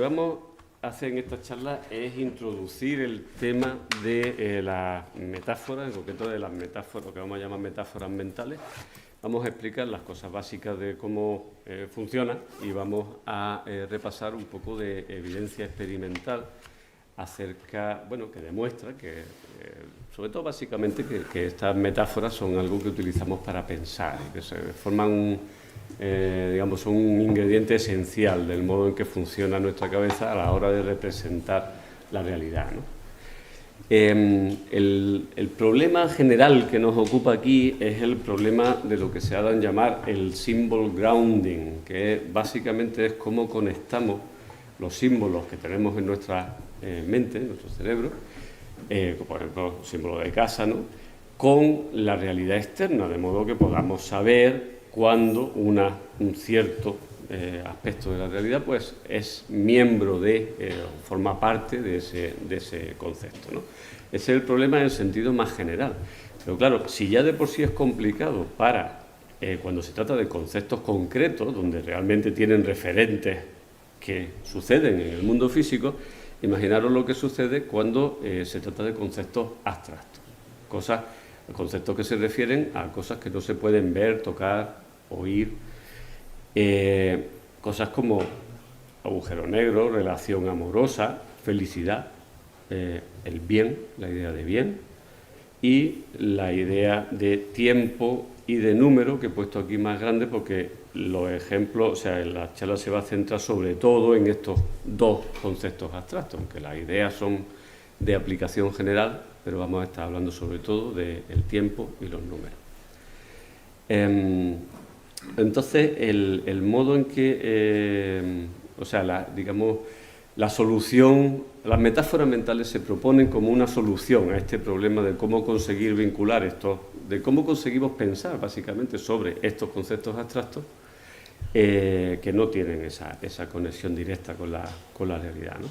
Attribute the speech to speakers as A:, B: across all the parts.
A: vamos a hacer en esta charla es introducir el tema de la metáfora, en concreto de las metáforas, lo que vamos a llamar metáforas mentales. Vamos a explicar las cosas básicas de cómo funciona y vamos a repasar un poco de evidencia experimental acerca, bueno, que demuestra que, sobre todo básicamente, que estas metáforas son algo que utilizamos para pensar, que se forman digamos, son un ingrediente esencial del modo en que funciona nuestra cabeza a la hora de representar la realidad, ¿no? El problema general que nos ocupa aquí es el problema de lo que se ha dado en llamar el symbol grounding, que básicamente es cómo conectamos los símbolos que tenemos en nuestra mente, en nuestro cerebro, por ejemplo, el símbolo de casa, ¿no?, con la realidad externa, de modo que podamos saber cuando un cierto aspecto de la realidad pues es miembro de, forma parte de ese concepto, ¿no? Ese es el problema en el sentido más general. Pero claro, si ya de por sí es complicado para cuando se trata de conceptos concretos, donde realmente tienen referentes que suceden en el mundo físico, imaginaros lo que sucede cuando se trata de conceptos abstractos, conceptos que se refieren a cosas que no se pueden ver, tocar, oír, cosas como agujero negro, relación amorosa, felicidad, el bien, la idea de bien, y la idea de tiempo y de número, que he puesto aquí más grande porque los ejemplos, o sea, en la charla se va a centrar sobre todo en estos dos conceptos abstractos, aunque las ideas son de aplicación general, pero vamos a estar hablando sobre todo del tiempo y los números. Entonces, el modo en que, o sea, digamos, la solución, las metáforas mentales se proponen como una solución a este problema de cómo conseguir vincular de cómo conseguimos pensar básicamente sobre estos conceptos abstractos que no tienen esa conexión directa con la realidad, ¿no?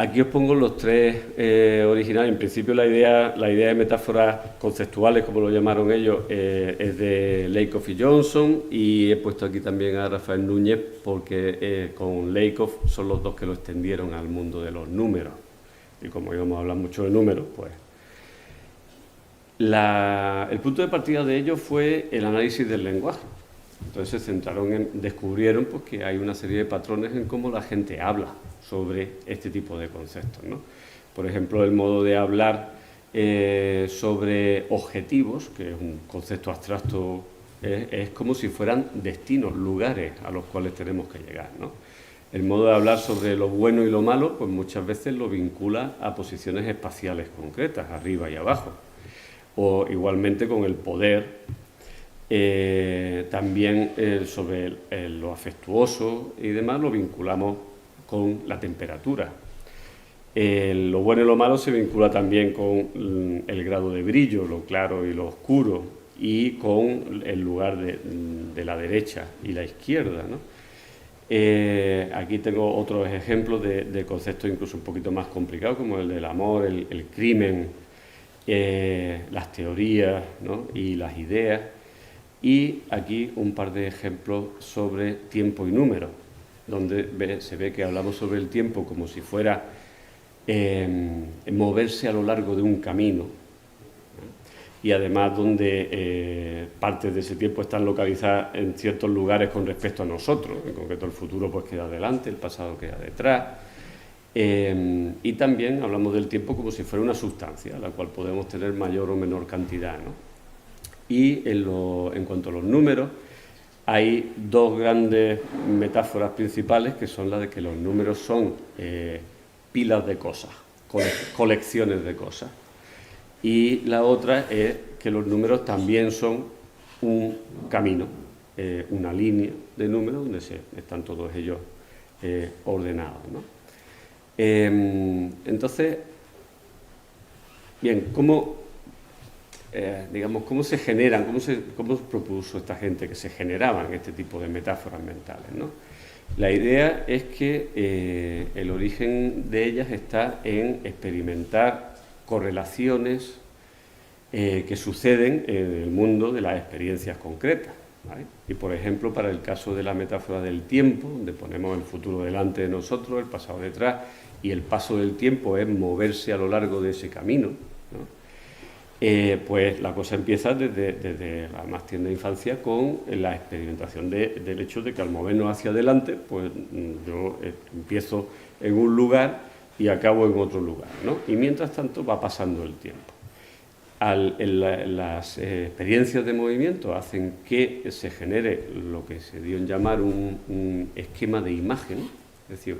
A: Aquí os pongo los tres originales. En principio la idea de metáforas conceptuales, como lo llamaron ellos, es de Lakoff y Johnson, y he puesto aquí también a Rafael Núñez porque con Lakoff son los dos que lo extendieron al mundo de los números. Y como íbamos a hablar mucho de números, pues el punto de partida de ellos fue el análisis del lenguaje. Entonces se centraron descubrieron pues, que hay una serie de patrones en cómo la gente habla sobre este tipo de conceptos, ¿no? Por ejemplo, el modo de hablar sobre objetivos, que es un concepto abstracto, es como si fueran destinos, lugares a los cuales tenemos que llegar, ¿no? El modo de hablar sobre lo bueno y lo malo, pues muchas veces lo vincula a posiciones espaciales concretas, arriba y abajo, o igualmente con el poder. También sobre lo afectuoso y demás lo vinculamos con la temperatura. Lo bueno y lo malo se vincula también con el grado de brillo, lo claro y lo oscuro, y con el lugar de la derecha y la izquierda, ¿no? Aquí tengo otros ejemplos de conceptos incluso un poquito más complicados, como el del amor, el crimen, las teorías, ¿no?, y las ideas. Y aquí un par de ejemplos sobre tiempo y número, donde se ve que hablamos sobre el tiempo como si fuera moverse a lo largo de un camino, y además donde partes de ese tiempo están localizadas en ciertos lugares con respecto a nosotros, en concreto el futuro pues queda delante, el pasado queda detrás, y también hablamos del tiempo como si fuera una sustancia, a la cual podemos tener mayor o menor cantidad, ¿no? Y en cuanto a los números, hay dos grandes metáforas principales, que son las de que los números son pilas de cosas, colecciones de cosas. Y la otra es que los números también son un camino, una línea de números donde están todos ellos ordenados, ¿no? Entonces, bien, ¿cómo se generan, cómo propuso esta gente que se generaban este tipo de metáforas mentales, ¿no? La idea es que el origen de ellas está en experimentar correlaciones que suceden en el mundo de las experiencias concretas. ¿vale? Y, por ejemplo, para el caso de la metáfora del tiempo, donde ponemos el futuro delante de nosotros, el pasado detrás, y el paso del tiempo es moverse a lo largo de ese camino, ¿no? Pues la cosa empieza desde la más tierna infancia con la experimentación del hecho de que al movernos hacia adelante, pues yo empiezo en un lugar y acabo en otro lugar, ¿no? Y mientras tanto va pasando el tiempo. Las experiencias de movimiento hacen que se genere lo que se dio en llamar un esquema de imagen, es decir,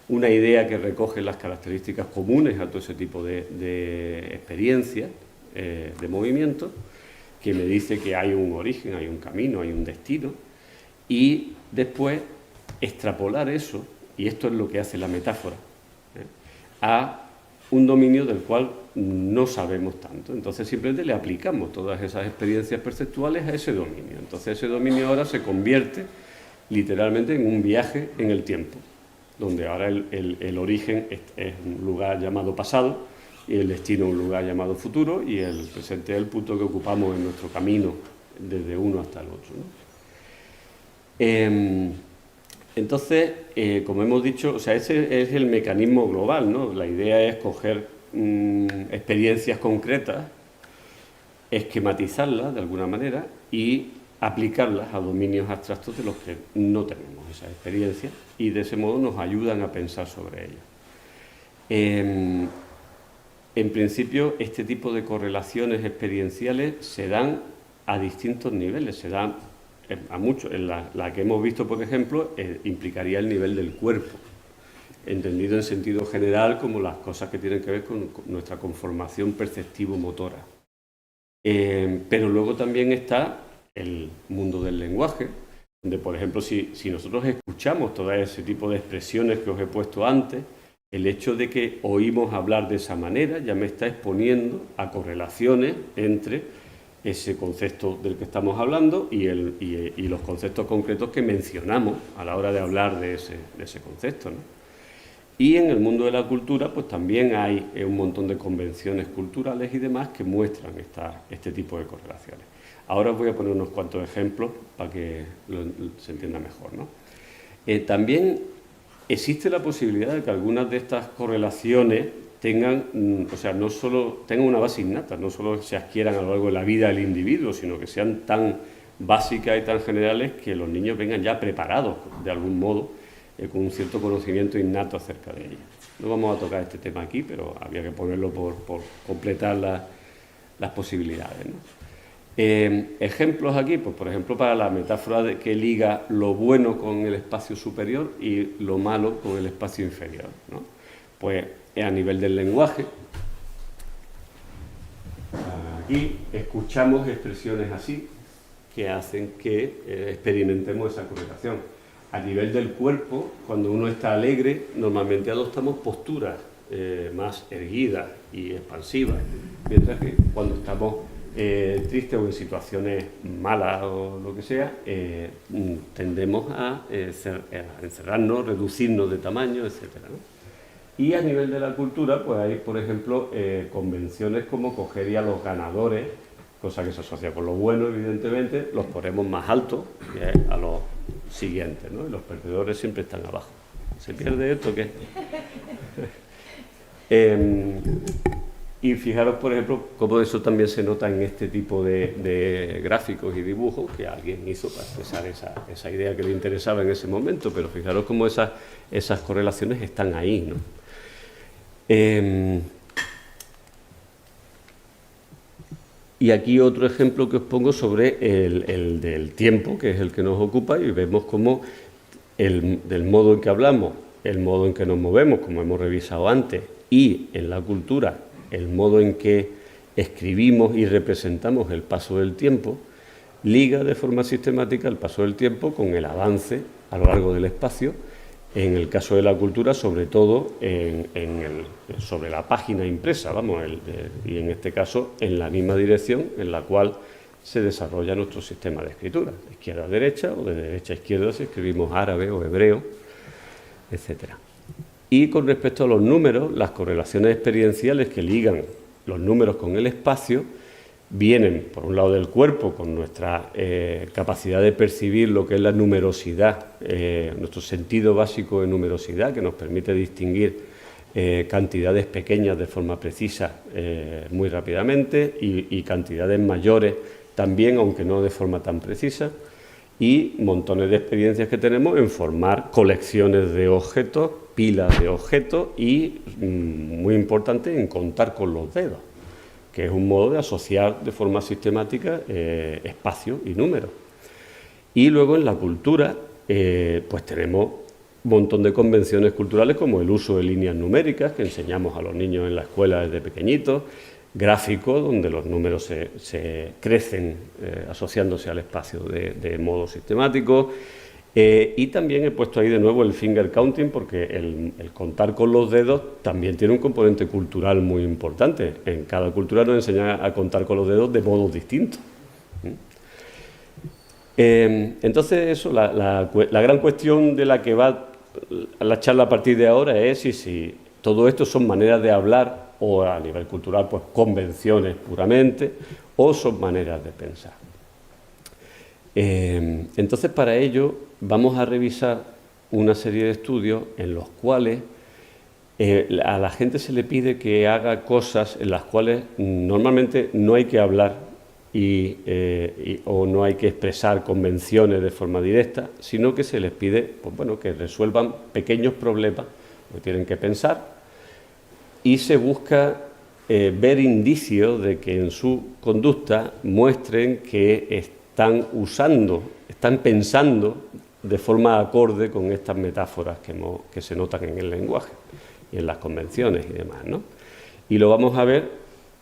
A: una idea que recoge las características comunes a todo ese tipo de experiencias de movimiento, que me dice que hay un origen, hay un camino, hay un destino, y después extrapolar eso, y esto es lo que hace la metáfora, a un dominio del cual no sabemos tanto. Entonces simplemente le aplicamos todas esas experiencias perceptuales a ese dominio. Entonces ese dominio ahora se convierte literalmente en un viaje en el tiempo, donde ahora el origen es un lugar llamado pasado, y el destino un lugar llamado futuro, y el presente es el punto que ocupamos en nuestro camino desde uno hasta el otro, ¿no? Entonces, como hemos dicho, o sea, ese es el mecanismo global, ¿no? La idea es coger experiencias concretas, esquematizarlas de alguna manera y aplicarlas a dominios abstractos de los que no tenemos esas experiencias, y de ese modo nos ayudan a pensar sobre ellas. En principio, este tipo de correlaciones experienciales se dan a distintos niveles, se dan a muchos. La que hemos visto, por ejemplo, implicaría el nivel del cuerpo, entendido en sentido general como las cosas que tienen que ver con nuestra conformación perceptivo-motora. Pero luego también está el mundo del lenguaje, donde, por ejemplo, si nosotros escuchamos todo ese tipo de expresiones que os he puesto antes, el hecho de que oímos hablar de esa manera ya me está exponiendo a correlaciones entre ese concepto del que estamos hablando y los conceptos concretos que mencionamos a la hora de hablar de ese concepto, ¿no? Y en el mundo de la cultura, pues también hay un montón de convenciones culturales y demás que muestran este tipo de correlaciones. Ahora os voy a poner unos cuantos ejemplos para que se entienda mejor, ¿no? También existe la posibilidad de que algunas de estas correlaciones tengan una base innata, no solo se adquieran a lo largo de la vida del individuo, sino que sean tan básicas y tan generales que los niños vengan ya preparados, de algún modo, con un cierto conocimiento innato acerca de ellas. No vamos a tocar este tema aquí, pero había que ponerlo por completar las posibilidades, ¿no? Ejemplos aquí, pues por ejemplo para la metáfora que liga lo bueno con el espacio superior y lo malo con el espacio inferior, ¿no? Pues a nivel del lenguaje, aquí escuchamos expresiones así que hacen que experimentemos esa correlación. A nivel del cuerpo, cuando uno está alegre, normalmente adoptamos posturas más erguidas y expansivas, mientras que cuando estamos tristes o en situaciones malas o lo que sea, tendemos a encerrarnos, reducirnos de tamaño, etcétera, ¿no? Y a nivel de la cultura, pues hay, por ejemplo, convenciones como coger y a los ganadores, cosa que se asocia con lo bueno, evidentemente, los ponemos más altos a los siguientes, ¿no? Y los perdedores siempre están abajo. ¿Se pierde esto o qué? Y fijaros, por ejemplo, cómo eso también se nota en este tipo de gráficos y dibujos que alguien hizo para expresar esa idea que le interesaba en ese momento, pero fijaros cómo esas correlaciones están ahí, ¿no? Y aquí otro ejemplo que os pongo sobre el del tiempo, que es el que nos ocupa, y vemos cómo del modo en que hablamos, el modo en que nos movemos, como hemos revisado antes, y en la cultura, el modo en que escribimos y representamos el paso del tiempo, liga de forma sistemática el paso del tiempo con el avance a lo largo del espacio, en el caso de la cultura, sobre todo sobre la página impresa, y en este caso en la misma dirección en la cual se desarrolla nuestro sistema de escritura, de izquierda a derecha o de derecha a izquierda si escribimos árabe o hebreo, etcétera. Y con respecto a los números, las correlaciones experienciales que ligan los números con el espacio vienen, por un lado, del cuerpo, con nuestra capacidad de percibir lo que es la numerosidad, nuestro sentido básico de numerosidad, que nos permite distinguir cantidades pequeñas de forma precisa muy rápidamente y cantidades mayores también, aunque no de forma tan precisa, y montones de experiencias que tenemos en formar colecciones de objetos, pilas de objetos y, muy importante, en contar con los dedos, que es un modo de asociar de forma sistemática espacio y número. Y luego en la cultura, pues tenemos un montón de convenciones culturales como el uso de líneas numéricas que enseñamos a los niños en la escuela desde pequeñitos, gráficos donde los números se crecen asociándose al espacio de modo sistemático, y también he puesto ahí de nuevo el finger counting porque el contar con los dedos también tiene un componente cultural muy importante. En cada cultura nos enseñan a contar con los dedos de modos distintos. Entonces eso, la gran cuestión de la que va la charla a partir de ahora es si todo esto son maneras de hablar o a nivel cultural pues convenciones puramente o son maneras de pensar. Entonces para ello vamos a revisar una serie de estudios en los cuales a la gente se le pide que haga cosas en las cuales normalmente no hay que hablar o no hay que expresar convenciones de forma directa, sino que se les pide pues, bueno, que resuelvan pequeños problemas que tienen que pensar y se busca ver indicios de que en su conducta muestren que están pensando de forma acorde con estas metáforas que se notan en el lenguaje y en las convenciones y demás, ¿no? Y lo vamos a ver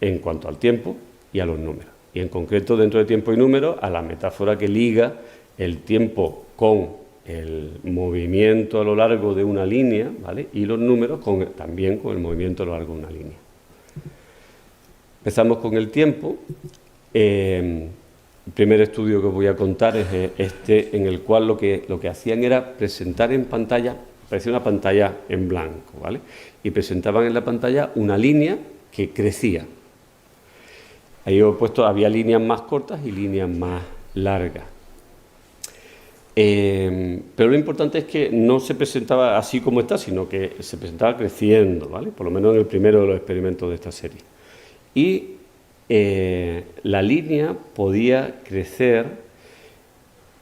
A: en cuanto al tiempo y a los números. Y en concreto, dentro de tiempo y número, a la metáfora que liga el tiempo con el movimiento a lo largo de una línea, ¿vale? Y los números también con el movimiento a lo largo de una línea. Empezamos con el tiempo. El primer estudio que os voy a contar es este, en el cual lo que hacían era presentar en pantalla, parecía una pantalla en blanco, ¿vale? Y presentaban en la pantalla una línea que crecía. Ahí he puesto, había líneas más cortas y líneas más largas. Pero lo importante es que no se presentaba así como está, sino que se presentaba creciendo, ¿vale? Por lo menos en el primero de los experimentos de esta serie. Y la línea podía crecer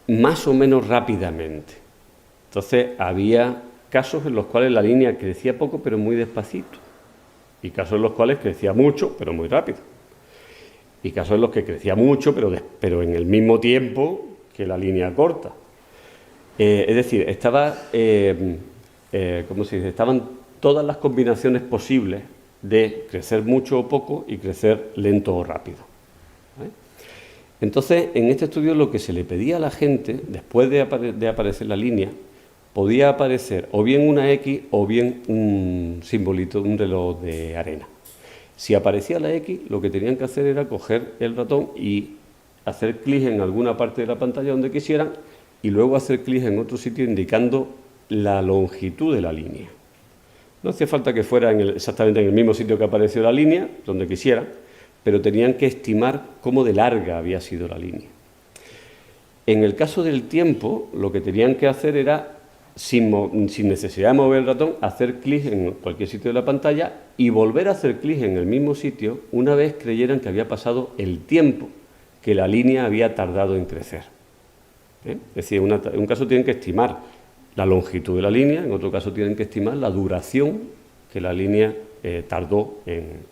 A: más o menos rápidamente. Entonces había casos en los cuales la línea crecía poco pero muy despacito, y casos en los cuales crecía mucho pero muy rápido, y casos en los que crecía mucho pero en el mismo tiempo que la línea corta. Es decir, estaban todas las combinaciones posibles de crecer mucho o poco y crecer lento o rápido, ¿vale? Entonces, en este estudio lo que se le pedía a la gente, después de aparecer la línea, podía aparecer o bien una X o bien un simbolito, un reloj de arena. Si aparecía la X, lo que tenían que hacer era coger el ratón y hacer clic en alguna parte de la pantalla donde quisieran y luego hacer clic en otro sitio indicando la longitud de la línea. No hacía falta que fuera exactamente en el mismo sitio que apareció la línea, donde quisieran, pero tenían que estimar cómo de larga había sido la línea. En el caso del tiempo, lo que tenían que hacer era, sin necesidad de mover el ratón, hacer clic en cualquier sitio de la pantalla y volver a hacer clic en el mismo sitio una vez creyeran que había pasado el tiempo que la línea había tardado en crecer. Es decir, en un caso tienen que estimar la longitud de la línea, en otro caso tienen que estimar la duración que la línea tardó en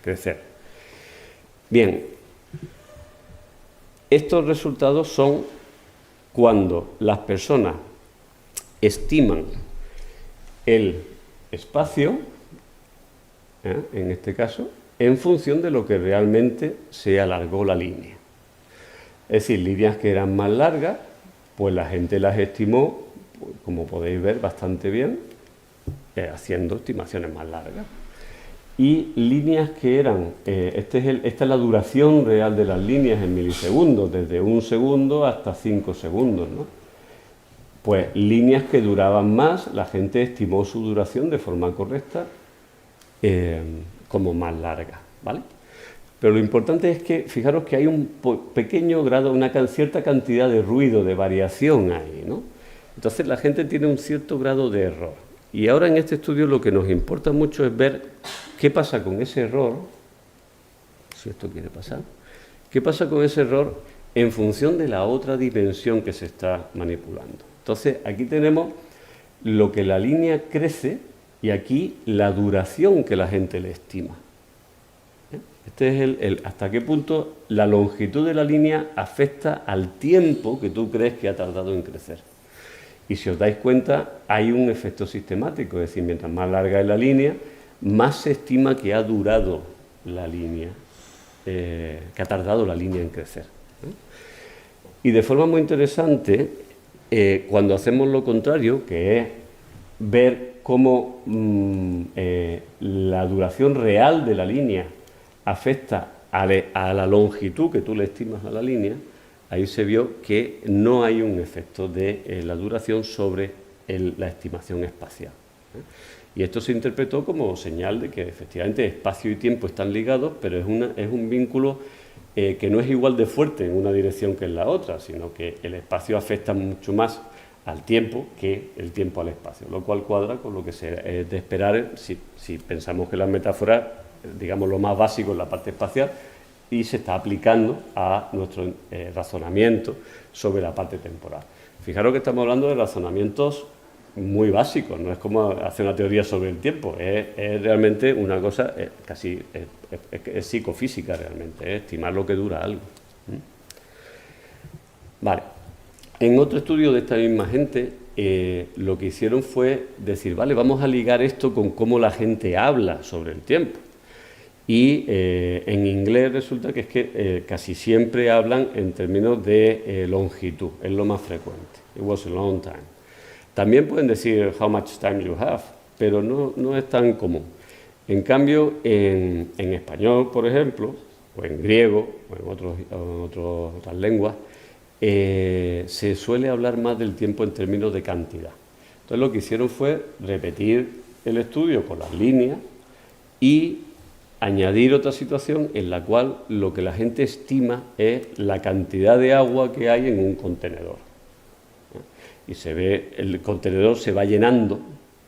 A: crecer. Bien, estos resultados son cuando las personas estiman el espacio, en este caso, en función de lo que realmente se alargó la línea. Es decir, líneas que eran más largas, pues la gente las estimó, como podéis ver, bastante bien, haciendo estimaciones más largas. Y líneas que eran, esta es la duración real de las líneas en milisegundos, desde 1 segundo hasta 5 segundos, ¿no? Pues líneas que duraban más, la gente estimó su duración de forma correcta como más larga, ¿vale? Pero lo importante es que, fijaros que hay un pequeño grado, una cierta cantidad de ruido, de variación ahí, ¿no? Entonces la gente tiene un cierto grado de error. Y ahora en este estudio lo que nos importa mucho es ver qué pasa con ese error, si esto quiere pasar, qué pasa con ese error en función de la otra dimensión que se está manipulando. Entonces aquí tenemos lo que la línea crece y aquí la duración que la gente le estima. Este es hasta qué punto la longitud de la línea afecta al tiempo que tú crees que ha tardado en crecer. Y si os dais cuenta, hay un efecto sistemático, es decir, mientras más larga es la línea, más se estima que ha durado la línea, que ha tardado la línea en crecer. Y de forma muy interesante, cuando hacemos lo contrario, que es ver cómo la duración real de la línea afecta a la longitud que tú le estimas a la línea, ahí se vio que no hay un efecto de la duración sobre la estimación espacial. Y esto se interpretó como señal de que efectivamente espacio y tiempo están ligados, pero es un vínculo que no es igual de fuerte en una dirección que en la otra, sino que el espacio afecta mucho más al tiempo que el tiempo al espacio, lo cual cuadra con lo que es de esperar si pensamos que la metáfora, digamos, lo más básico en la parte espacial, y se está aplicando a nuestro razonamiento sobre la parte temporal. Fijaros que estamos hablando de razonamientos muy básicos, no es como hacer una teoría sobre el tiempo, es realmente una cosa casi es psicofísica realmente, es estimar lo que dura algo. Vale, en otro estudio de esta misma gente, lo que hicieron fue decir, vale, vamos a ligar esto con cómo la gente habla sobre el tiempo. Y en inglés resulta que es que casi siempre hablan en términos de longitud, es lo más frecuente. It was a long time. También pueden decir how much time you have, pero no es tan común. En cambio, en español, por ejemplo, o en griego, o en otras lenguas, se suele hablar más del tiempo en términos de cantidad. Entonces lo que hicieron fue repetir el estudio con las líneas y añadir otra situación en la cual lo que la gente estima es la cantidad de agua que hay en un contenedor. Y se ve, el contenedor se va llenando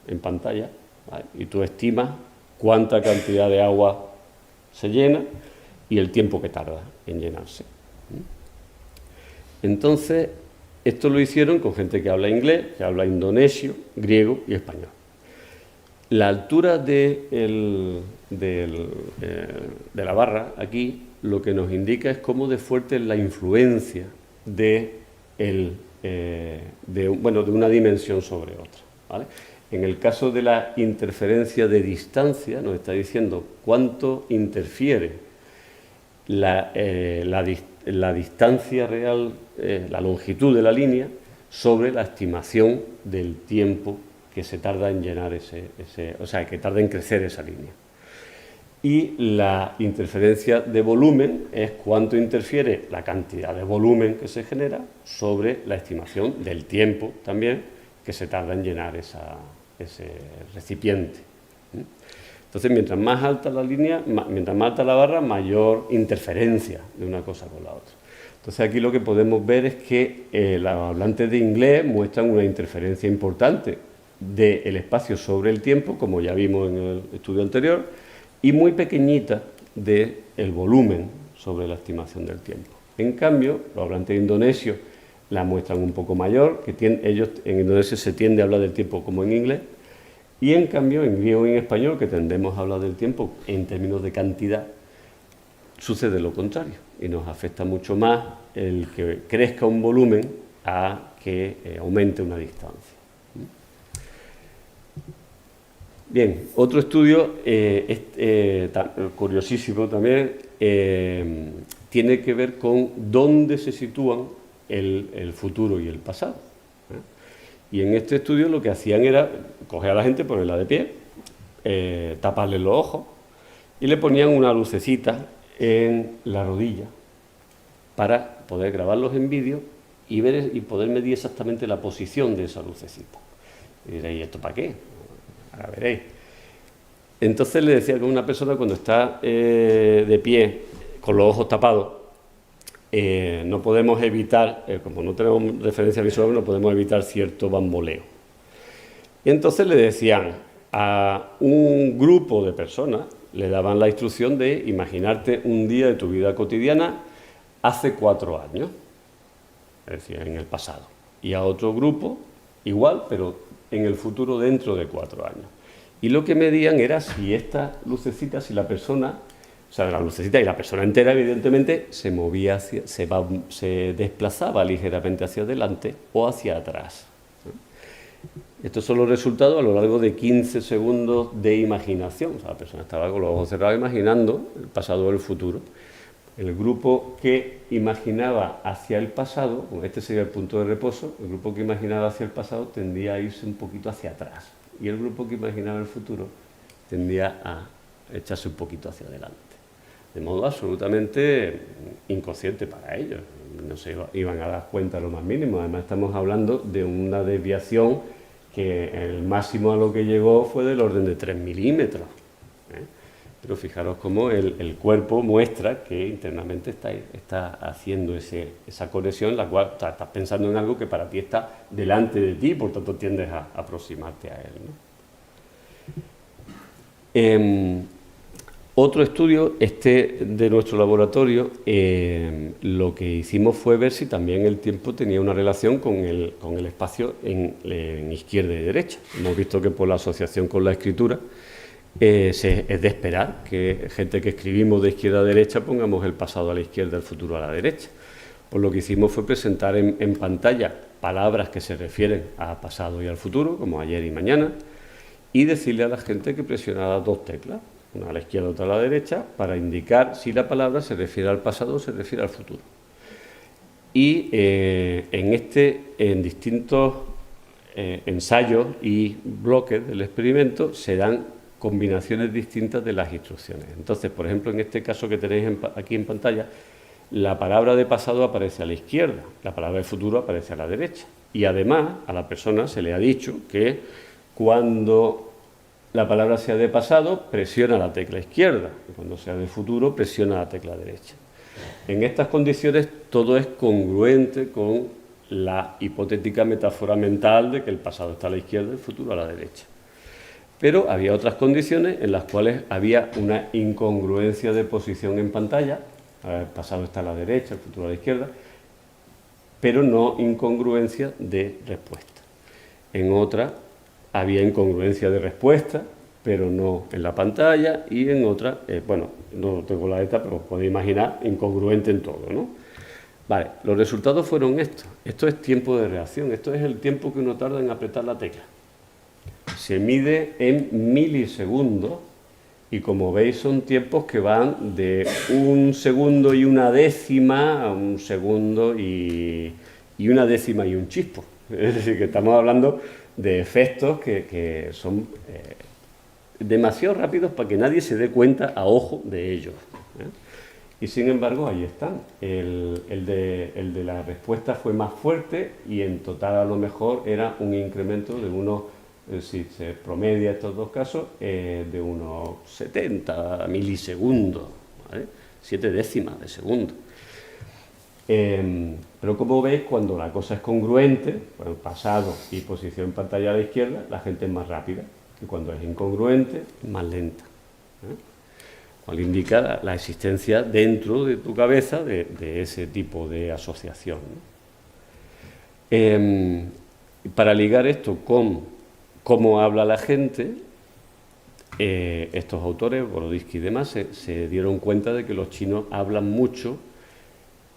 A: en pantalla, ¿vale? Y tú estimas cuánta cantidad de agua se llena y el tiempo que tarda en llenarse. Entonces, esto lo hicieron con gente que habla inglés, que habla indonesio, griego y español. La altura de la barra aquí lo que nos indica es cómo de fuerte es la influencia de una dimensión sobre otra, ¿vale? En el caso de la interferencia de distancia, nos está diciendo cuánto interfiere la distancia real, la longitud de la línea, sobre la estimación del tiempo que se tarda en llenar que tarda en crecer esa línea. Y la interferencia de volumen es cuánto interfiere la cantidad de volumen que se genera sobre la estimación del tiempo también que se tarda en llenar ese recipiente. Entonces, mientras más alta la línea, mientras más alta la barra, mayor interferencia de una cosa con la otra. Entonces, aquí lo que podemos ver es que los hablantes de inglés muestran una interferencia importante del espacio sobre el tiempo, como ya vimos en el estudio anterior, y muy pequeñita del volumen sobre la estimación del tiempo. En cambio, los hablantes de indonesio la muestran un poco mayor, ellos en indonesio se tiende a hablar del tiempo como en inglés, y en cambio en griego y en español, que tendemos a hablar del tiempo en términos de cantidad, sucede lo contrario, y nos afecta mucho más el que crezca un volumen a que aumente una distancia. Bien, otro estudio, curiosísimo también, tiene que ver con dónde se sitúan el futuro y el pasado. Y en este estudio lo que hacían era coger a la gente, ponerla de pie, taparle los ojos y le ponían una lucecita en la rodilla para poder grabarlos en vídeo y poder medir exactamente la posición de esa lucecita. Y diréis, ¿y esto para qué? Ahora veréis. Entonces le decía que una persona cuando está de pie con los ojos tapados, no podemos evitar, como no tenemos referencia visual, no podemos evitar cierto bamboleo. Y entonces le decían a un grupo de personas, le daban la instrucción de imaginarte un día de tu vida cotidiana hace 4 años, es decir, en el pasado. Y a otro grupo, igual, pero en el futuro dentro de 4 años. Y lo que medían era si esta lucecita, si la persona, o sea, la lucecita y la persona entera, evidentemente, se movía, se desplazaba ligeramente hacia adelante o hacia atrás. Estos son los resultados a lo largo de 15 segundos de imaginación. O sea, la persona estaba con los ojos cerrados imaginando el pasado o el futuro. El grupo que imaginaba hacia el pasado, este sería el punto de reposo, el grupo que imaginaba hacia el pasado tendía a irse un poquito hacia atrás. Y el grupo que imaginaba el futuro tendía a echarse un poquito hacia adelante. De modo absolutamente inconsciente para ellos. No se iban a dar cuenta lo más mínimo. Además estamos hablando de una desviación que el máximo a lo que llegó fue del orden de 3 milímetros. Pero fijaros cómo el cuerpo muestra que internamente está haciendo esa conexión en la cual estás pensando en algo que para ti está delante de ti, por tanto tiendes a aproximarte a él, ¿no? Otro estudio, de nuestro laboratorio, lo que hicimos fue ver si también el tiempo tenía una relación con el espacio en izquierda y derecha. Hemos visto que por la asociación con la escritura, es de esperar que gente que escribimos de izquierda a derecha pongamos el pasado a la izquierda, el futuro a la derecha. Pues lo que hicimos fue presentar en pantalla palabras que se refieren a pasado y al futuro, como ayer y mañana, y decirle a la gente que presionara 2 teclas, una a la izquierda, otra a la derecha, para indicar si la palabra se refiere al pasado o se refiere al futuro. Y en distintos ensayos y bloques del experimento se dan combinaciones distintas de las instrucciones. Entonces, por ejemplo, en este caso que tenéis aquí en pantalla, la palabra de pasado aparece a la izquierda, la palabra de futuro aparece a la derecha. Y además, a la persona se le ha dicho que cuando la palabra sea de pasado, presiona la tecla izquierda, y cuando sea de futuro, presiona la tecla derecha. En estas condiciones, todo es congruente con la hipotética metáfora mental de que el pasado está a la izquierda y el futuro a la derecha. Pero había otras condiciones en las cuales había una incongruencia de posición en pantalla, el pasado está a la derecha, el futuro a la izquierda, pero no incongruencia de respuesta. En otra había incongruencia de respuesta, pero no en la pantalla, y en otra, bueno, no tengo la letra, pero os podéis imaginar, incongruente en todo, ¿no? Vale, los resultados fueron estos. Esto es tiempo de reacción, esto es el tiempo que uno tarda en apretar la tecla. Se mide en milisegundos y como veis son tiempos que van de 1 segundo y 1/10 a 1 segundo y 1/10 y un chispo. Es decir, que estamos hablando de efectos que son demasiado rápidos para que nadie se dé cuenta a ojo de ellos. Y sin embargo ahí están. El de la respuesta fue más fuerte y en total a lo mejor era un incremento de unos, si se promedia estos dos casos, de unos 70 milisegundos, ¿vale? 7 décimas de segundo. Pero como veis, cuando la cosa es congruente, bueno, pasado y posición en pantalla a la izquierda, la gente es más rápida, y cuando es incongruente, más lenta. Cual indica la existencia dentro de tu cabeza de ese tipo de asociación, ¿no? Para ligar esto con cómo habla la gente, estos autores, Boroditsky y demás, se dieron cuenta de que los chinos hablan mucho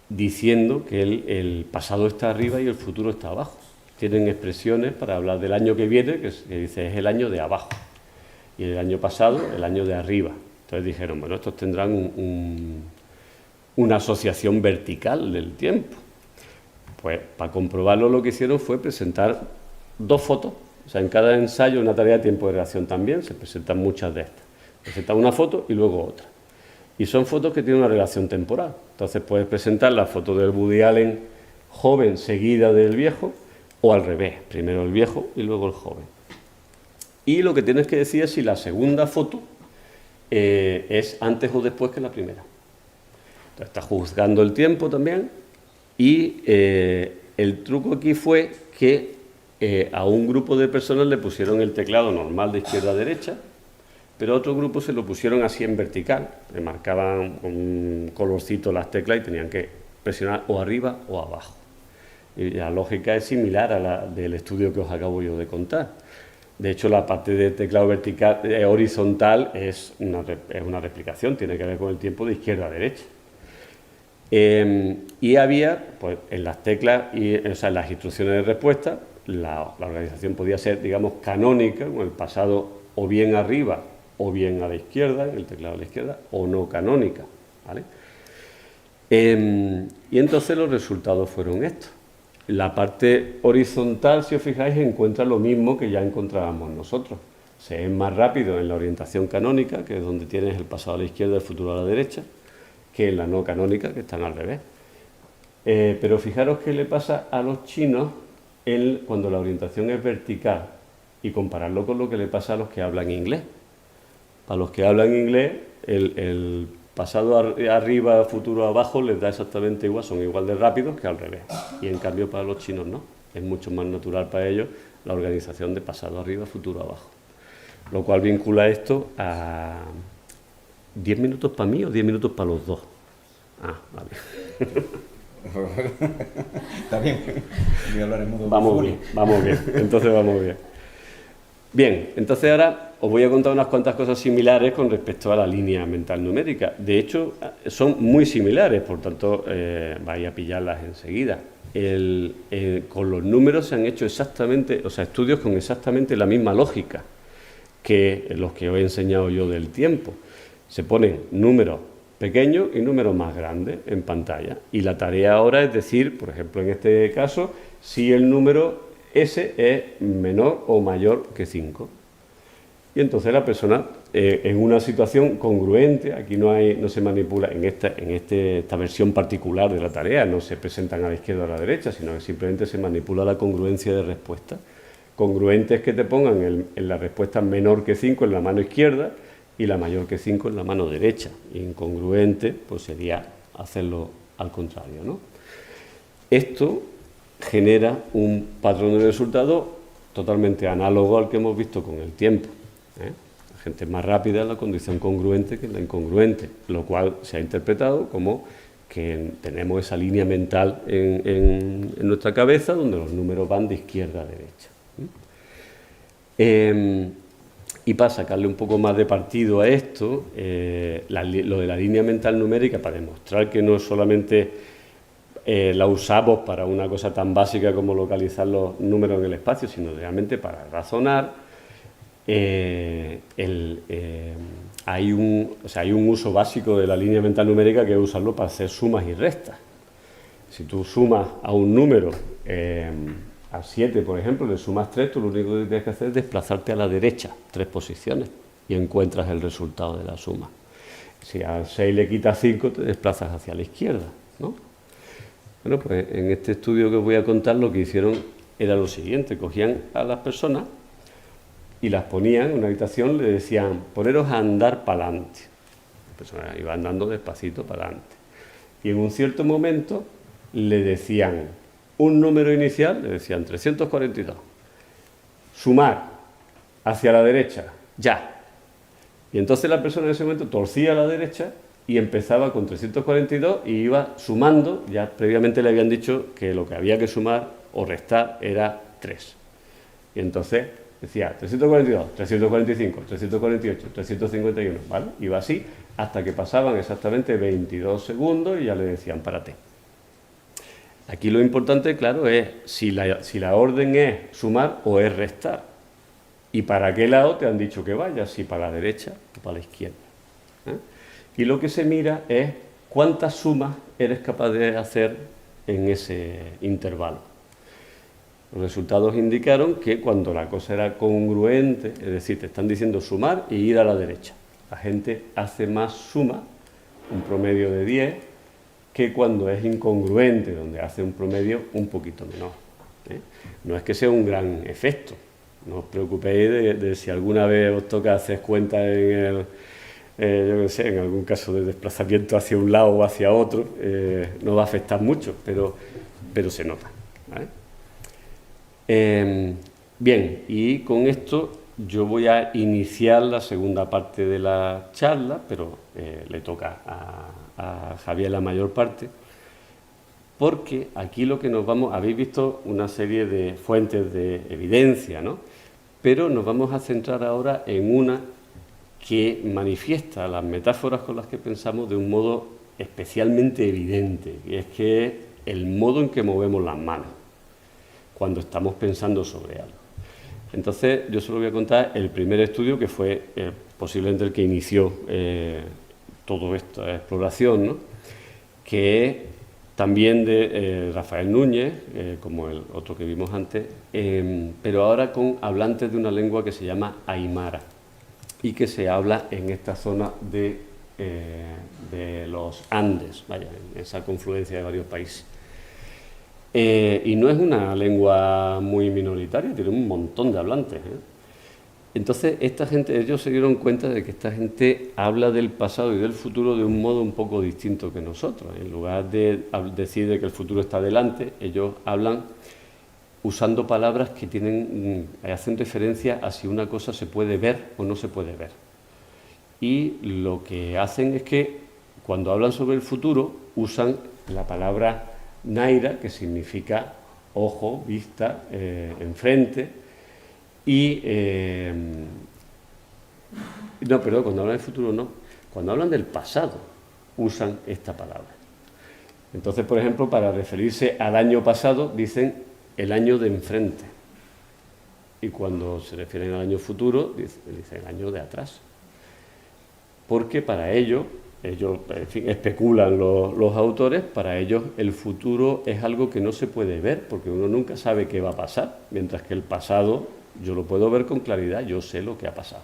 A: diciendo que el pasado está arriba y el futuro está abajo. Tienen expresiones para hablar del año que viene, que dice es el año de abajo, y el año pasado, el año de arriba. Entonces dijeron, bueno, estos tendrán una asociación vertical del tiempo. Pues para comprobarlo lo que hicieron fue presentar 2 fotos. O sea, en cada ensayo, una tarea de tiempo de reacción también, se presentan muchas de estas. Presentan una foto y luego otra. Y son fotos que tienen una relación temporal. Entonces puedes presentar la foto del Woody Allen joven seguida del viejo, o al revés, primero el viejo y luego el joven. Y lo que tienes que decir es si la segunda foto es antes o después que la primera. Entonces, está juzgando el tiempo también y el truco aquí fue que a un grupo de personas le pusieron el teclado normal de izquierda a derecha, pero a otro grupo se lo pusieron así en vertical, le marcaban con un colorcito las teclas y tenían que presionar o arriba o abajo. Y la lógica es similar a la del estudio que os acabo yo de contar. De hecho, la parte de teclado vertical, horizontal es una replicación, tiene que ver con el tiempo de izquierda a derecha. Y había, pues, en las teclas, o sea, en las instrucciones de respuesta, la organización podía ser, digamos, canónica, con el pasado o bien arriba o bien a la izquierda, en el teclado a la izquierda, o no canónica, ¿vale? Y entonces los resultados fueron estos. La parte horizontal, si os fijáis, encuentra lo mismo que ya encontrábamos nosotros. Se es más rápido en la orientación canónica, que es donde tienes el pasado a la izquierda y el futuro a la derecha, que en la no canónica, que están al revés. Pero fijaros qué le pasa a los chinos cuando la orientación es vertical y compararlo con lo que le pasa a los que hablan inglés. Para los que hablan inglés, el pasado arriba, futuro abajo les da exactamente igual, son igual de rápidos que al revés. Y en cambio para los chinos no, es mucho más natural para ellos la organización de pasado arriba, futuro abajo. Lo cual vincula esto a 10 minutos para mí o 10 minutos para los dos. Ah, vale.
B: Está bien.
A: Vamos bien. Entonces vamos bien. Bien, entonces ahora os voy a contar unas cuantas cosas similares con respecto a la línea mental numérica. De hecho, son muy similares, por tanto, vais a pillarlas enseguida. Con los números se han hecho exactamente, o sea, estudios con exactamente la misma lógica que los que os he enseñado yo del tiempo. Se ponen números pequeños y números más grandes en pantalla. Y la tarea ahora es decir, por ejemplo, en este caso, si el número S es menor o mayor que 5. Y entonces la persona, en una situación congruente, aquí no se manipula, en esta versión particular de la tarea, no se presentan a la izquierda o a la derecha, sino que simplemente se manipula la congruencia de respuesta. Congruente es que te pongan en la respuesta menor que 5 en la mano izquierda y la mayor que 5 en la mano derecha. Incongruente, pues sería hacerlo al contrario, ¿no? Esto genera un patrón de resultado totalmente análogo al que hemos visto con el tiempo. La gente es más rápida en la condición congruente que en la incongruente, lo cual se ha interpretado como que tenemos esa línea mental en nuestra cabeza donde los números van de izquierda a derecha. Y para sacarle un poco más de partido a esto, lo de la línea mental numérica, para demostrar que no solamente la usamos para una cosa tan básica como localizar los números en el espacio, sino realmente para razonar, hay un uso básico de la línea mental numérica que es usarlo para hacer sumas y restas. Si tú sumas a un número, a 7, por ejemplo, le sumas 3, tú lo único que tienes que hacer es desplazarte a la derecha 3 posiciones y encuentras el resultado de la suma. Si a 6 le quitas 5, te desplazas hacia la izquierda, ¿no? Bueno, pues en este estudio que os voy a contar lo que hicieron era lo siguiente: cogían a las personas y las ponían en una habitación, le decían, poneros a andar para adelante. La persona iba andando despacito para adelante. Y en un cierto momento le decían un número inicial, le decían 342. Sumar hacia la derecha, ya. Y entonces la persona en ese momento torcía a la derecha y empezaba con 342 y iba sumando. Ya previamente le habían dicho que lo que había que sumar o restar era 3. Y entonces decía 342, 345, 348, 351, ¿vale? Iba así hasta que pasaban exactamente 22 segundos y ya le decían párate. Aquí lo importante, claro, es si la orden es sumar o es restar. ¿Y para qué lado te han dicho que vayas? Si para la derecha o para la izquierda. Y lo que se mira es cuántas sumas eres capaz de hacer en ese intervalo. Los resultados indicaron que cuando la cosa era congruente, es decir, te están diciendo sumar y ir a la derecha, la gente hace más suma, un promedio de 10, que cuando es incongruente, donde hace un promedio un poquito menor. No es que sea un gran efecto, no os preocupéis de si alguna vez os toca hacer cuentas yo no sé, en algún caso de desplazamiento hacia un lado o hacia otro, no va a afectar mucho, pero se nota, ¿vale? Bien, y con esto yo voy a iniciar la segunda parte de la charla, pero le toca a Javier la mayor parte, porque aquí lo que nos vamos, habéis visto una serie de fuentes de evidencia, ¿no? Pero nos vamos a centrar ahora en una que manifiesta las metáforas con las que pensamos de un modo especialmente evidente, y es que es el modo en que movemos las manos cuando estamos pensando sobre algo. Entonces, yo solo voy a contar el primer estudio, que fue posiblemente el que inició toda esta exploración, ¿no? Que es también de Rafael Núñez, como el otro que vimos antes, pero ahora con hablantes de una lengua que se llama aymara y que se habla en esta zona de los Andes, vaya, en esa confluencia de varios países. Y no es una lengua muy minoritaria, tiene un montón de hablantes, ¿eh? Entonces, esta gente, ellos se dieron cuenta de que esta gente habla del pasado y del futuro de un modo un poco distinto que nosotros. En lugar de decir de que el futuro está delante, ellos hablan usando palabras que hacen referencia a si una cosa se puede ver o no se puede ver. Y lo que hacen es que cuando hablan sobre el futuro usan la palabra naira, que significa ojo, vista, enfrente, y no, perdón, cuando hablan del futuro no, cuando hablan del pasado usan esta palabra. Entonces, por ejemplo, para referirse al año pasado dicen el año de enfrente, y cuando se refieren al año futuro dicen el año de atrás, porque para ellos, en fin, especulan los autores, para ellos el futuro es algo que no se puede ver, porque uno nunca sabe qué va a pasar, mientras que el pasado yo lo puedo ver con claridad, yo sé lo que ha pasado.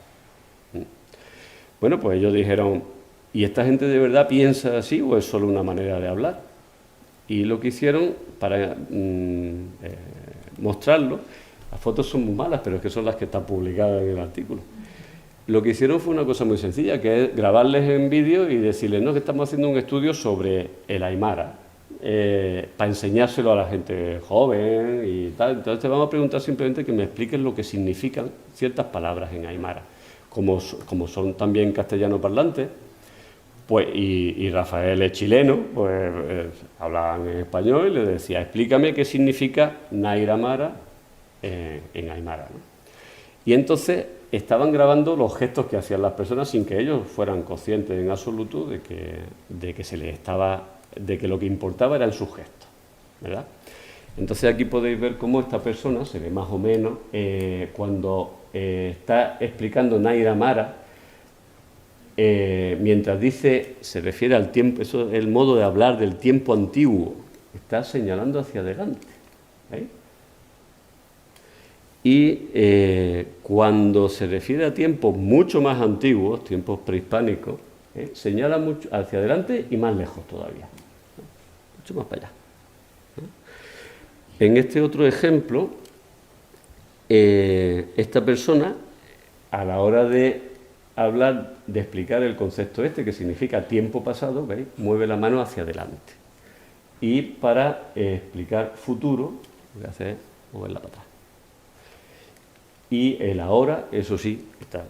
A: Bueno, pues ellos dijeron, ¿y esta gente de verdad piensa así o es solo una manera de hablar? Y lo que hicieron para mostrarlo, las fotos son muy malas, pero es que son las que están publicadas en el artículo. Lo que hicieron fue una cosa muy sencilla, que es grabarles en vídeo y decirles, no, que estamos haciendo un estudio sobre el aymara, para enseñárselo a la gente joven y tal. Entonces te vamos a preguntar simplemente que me expliquen lo que significan ciertas palabras en aymara. Como son también castellano parlantes, pues, y Rafael es chileno, pues hablaban en español y le decía, explícame qué significa naira mara en aymara, ¿no? Y entonces estaban grabando los gestos que hacían las personas sin que ellos fueran conscientes en absoluto de que se les estaba, de que lo que importaba eran sus gestos, ¿verdad? Entonces aquí podéis ver cómo esta persona se ve más o menos cuando está explicando naira mara, mientras dice, se refiere al tiempo, eso es el modo de hablar del tiempo antiguo, está señalando hacia adelante, ¿veis? Y cuando se refiere a tiempos mucho más antiguos, tiempos prehispánicos, señala mucho hacia adelante y más lejos todavía, mucho más para allá. En este otro ejemplo, esta persona, a la hora de hablar, de explicar el concepto que significa tiempo pasado, ¿veis?, mueve la mano hacia adelante. Y para explicar futuro, lo que hace es moverla para atrás. Y el ahora, eso sí, está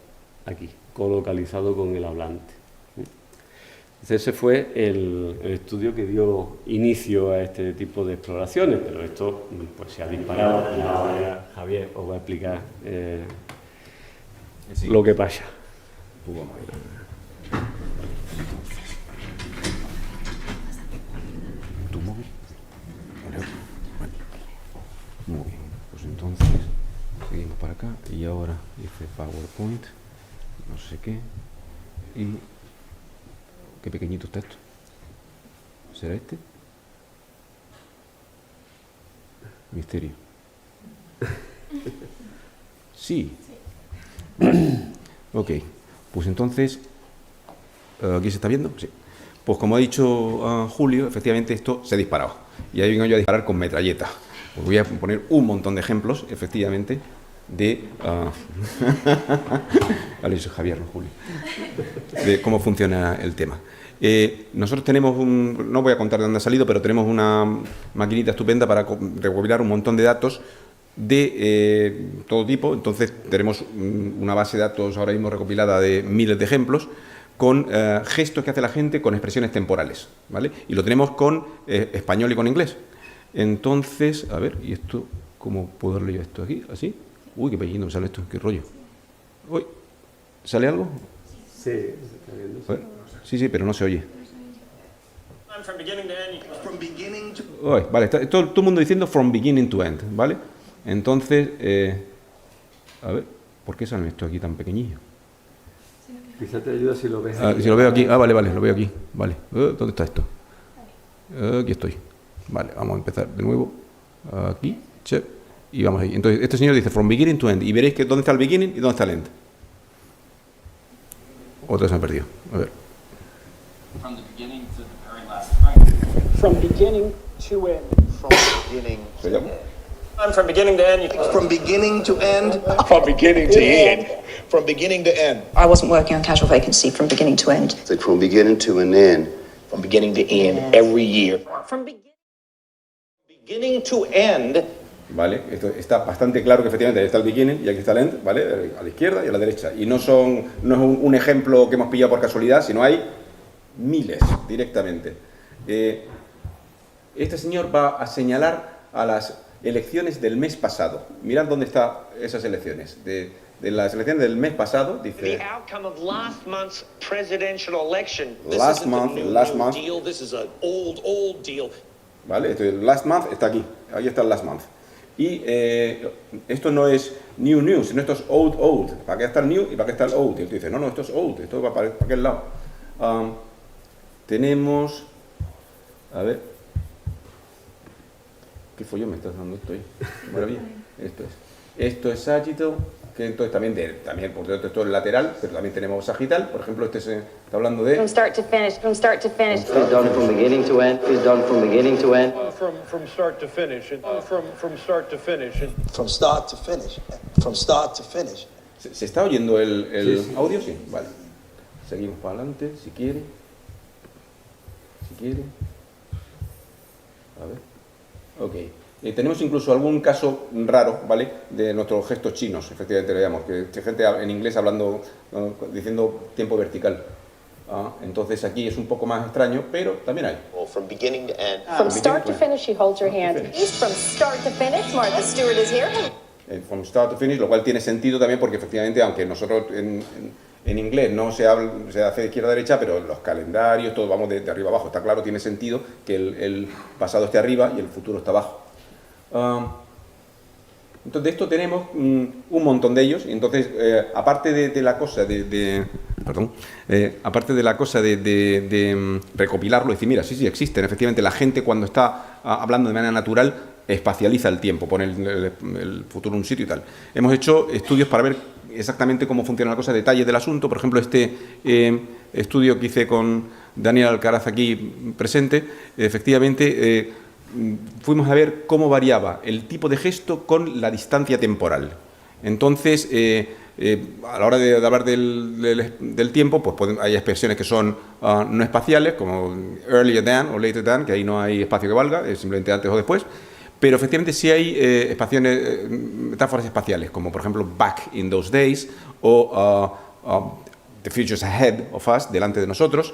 A: aquí, colocalizado con el hablante. Entonces ese fue el estudio que dio inicio a este tipo de exploraciones, pero esto pues se ha disparado y ahora Javier os va a explicar lo que pasa.
B: ¿Tu móvil? Vale. Muy bien, pues entonces seguimos para acá y ahora dice PowerPoint, no sé qué, y qué pequeñito está esto. ¿Será este? Misterio. Sí. Ok, pues entonces, ¿aquí se está viendo? Sí. Pues como ha dicho Julio, efectivamente esto se ha disparado. Y ahí vengo yo a disparar con metralleta. Os voy a poner un montón de ejemplos, efectivamente, de... Vale, soy Javier, no Julio. De cómo funciona el tema. Nosotros tenemos no voy a contar de dónde ha salido, pero tenemos una maquinita estupenda para recopilar un montón de datos de todo tipo. Entonces tenemos una base de datos ahora mismo recopilada de miles de ejemplos con gestos que hace la gente con expresiones temporales, ¿vale? Y lo tenemos con español y con inglés. Entonces, a ver, ¿y esto cómo puedo darle yo esto aquí? ¿Así? Uy, qué pellino me sale esto, qué rollo. Uy, ¿sale algo?
A: Sí, se está viendo.
B: Sí, pero no se oye. Uy, vale, está todo el mundo diciendo from beginning to end, ¿vale? Entonces, a ver, ¿por qué sale esto aquí tan pequeñillo?
A: Quizá te ayuda si lo ves
B: aquí. Si lo veo aquí, vale, lo veo aquí, vale. ¿Dónde está esto? Aquí estoy. Vale, vamos a empezar de nuevo. Aquí, check, y vamos ahí. Entonces, este señor dice from beginning to end, y veréis que dónde está el beginning y dónde está el end. Otra se me ha perdido, a ver.
C: From the beginning to the very last frame.
D: From beginning to end.
E: From beginning to end.
D: From beginning to end.
E: From beginning to end.
F: From beginning to end. From beginning to end.
G: I wasn't working on Casual Vacancy from beginning to end.
E: It's like from beginning to an end.
F: From beginning to end every year.
D: From
F: Beginning to end.
B: Vale, esto está bastante claro que efectivamente ahí está el beginning y aquí está el end, ¿vale? A la izquierda y a la derecha. Y no es un ejemplo que hemos pillado por casualidad, sino hay miles directamente. Este señor va a señalar a las elecciones del mes pasado. Mirad dónde están esas elecciones. De las elecciones del mes pasado, dice...
H: The outcome of last month's presidential election.
B: Last month.
F: Deal. This is an old deal.
B: ¿Vale? Last month está aquí. Ahí está el last month. Y esto no es new news, sino esto es old. ¿Para qué está el new y para qué está el old? Y él dice, no, esto es old, esto va para aquel lado. Tenemos... A ver... ¿Qué follón me estás dando esto ahí? Maravilla. Esto es sagittal, que entonces también por cierto, esto es lateral, pero también tenemos sagital. Por ejemplo, este se está hablando de...
I: From start to finish.
J: He's done from beginning to end. He's done from beginning to end.
D: From start to finish. From start to finish.
E: From start to finish. From start to finish.
B: ¿Se está oyendo el audio? Sí, vale. Seguimos para adelante, si quiere. A ver. Ok. Tenemos incluso algún caso raro, ¿vale? De nuestros gestos chinos, efectivamente, veamos, que gente en inglés hablando, diciendo tiempo vertical. Entonces aquí es un poco más extraño, pero también hay.
E: From beginning to end.
I: From start to finish, you hold your hand. He's from start to finish. Martha Stewart is here.
B: From start to finish, lo cual tiene sentido también porque efectivamente, aunque nosotros en inglés no se hace de izquierda a derecha, pero los calendarios, todo vamos de arriba abajo. Está claro, tiene sentido que el pasado esté arriba y el futuro está abajo. Entonces de esto tenemos un montón de ellos. Entonces aparte de la cosa aparte de la cosa de recopilarlo y decir, mira, sí existen, efectivamente la gente cuando está hablando de manera natural espacializa el tiempo, pone el futuro en un sitio y tal. Hemos hecho estudios para ver exactamente cómo funciona la cosa, detalles del asunto. Por ejemplo, este estudio que hice con Daniel Alcaraz aquí presente, efectivamente fuimos a ver cómo variaba el tipo de gesto con la distancia temporal. Entonces, a la hora de hablar del tiempo, pues hay expresiones que son no espaciales, como earlier than o later than, que ahí no hay espacio que valga, es simplemente antes o después. Pero efectivamente sí hay metáforas espaciales, como por ejemplo back in those days o the future's ahead of us, delante de nosotros.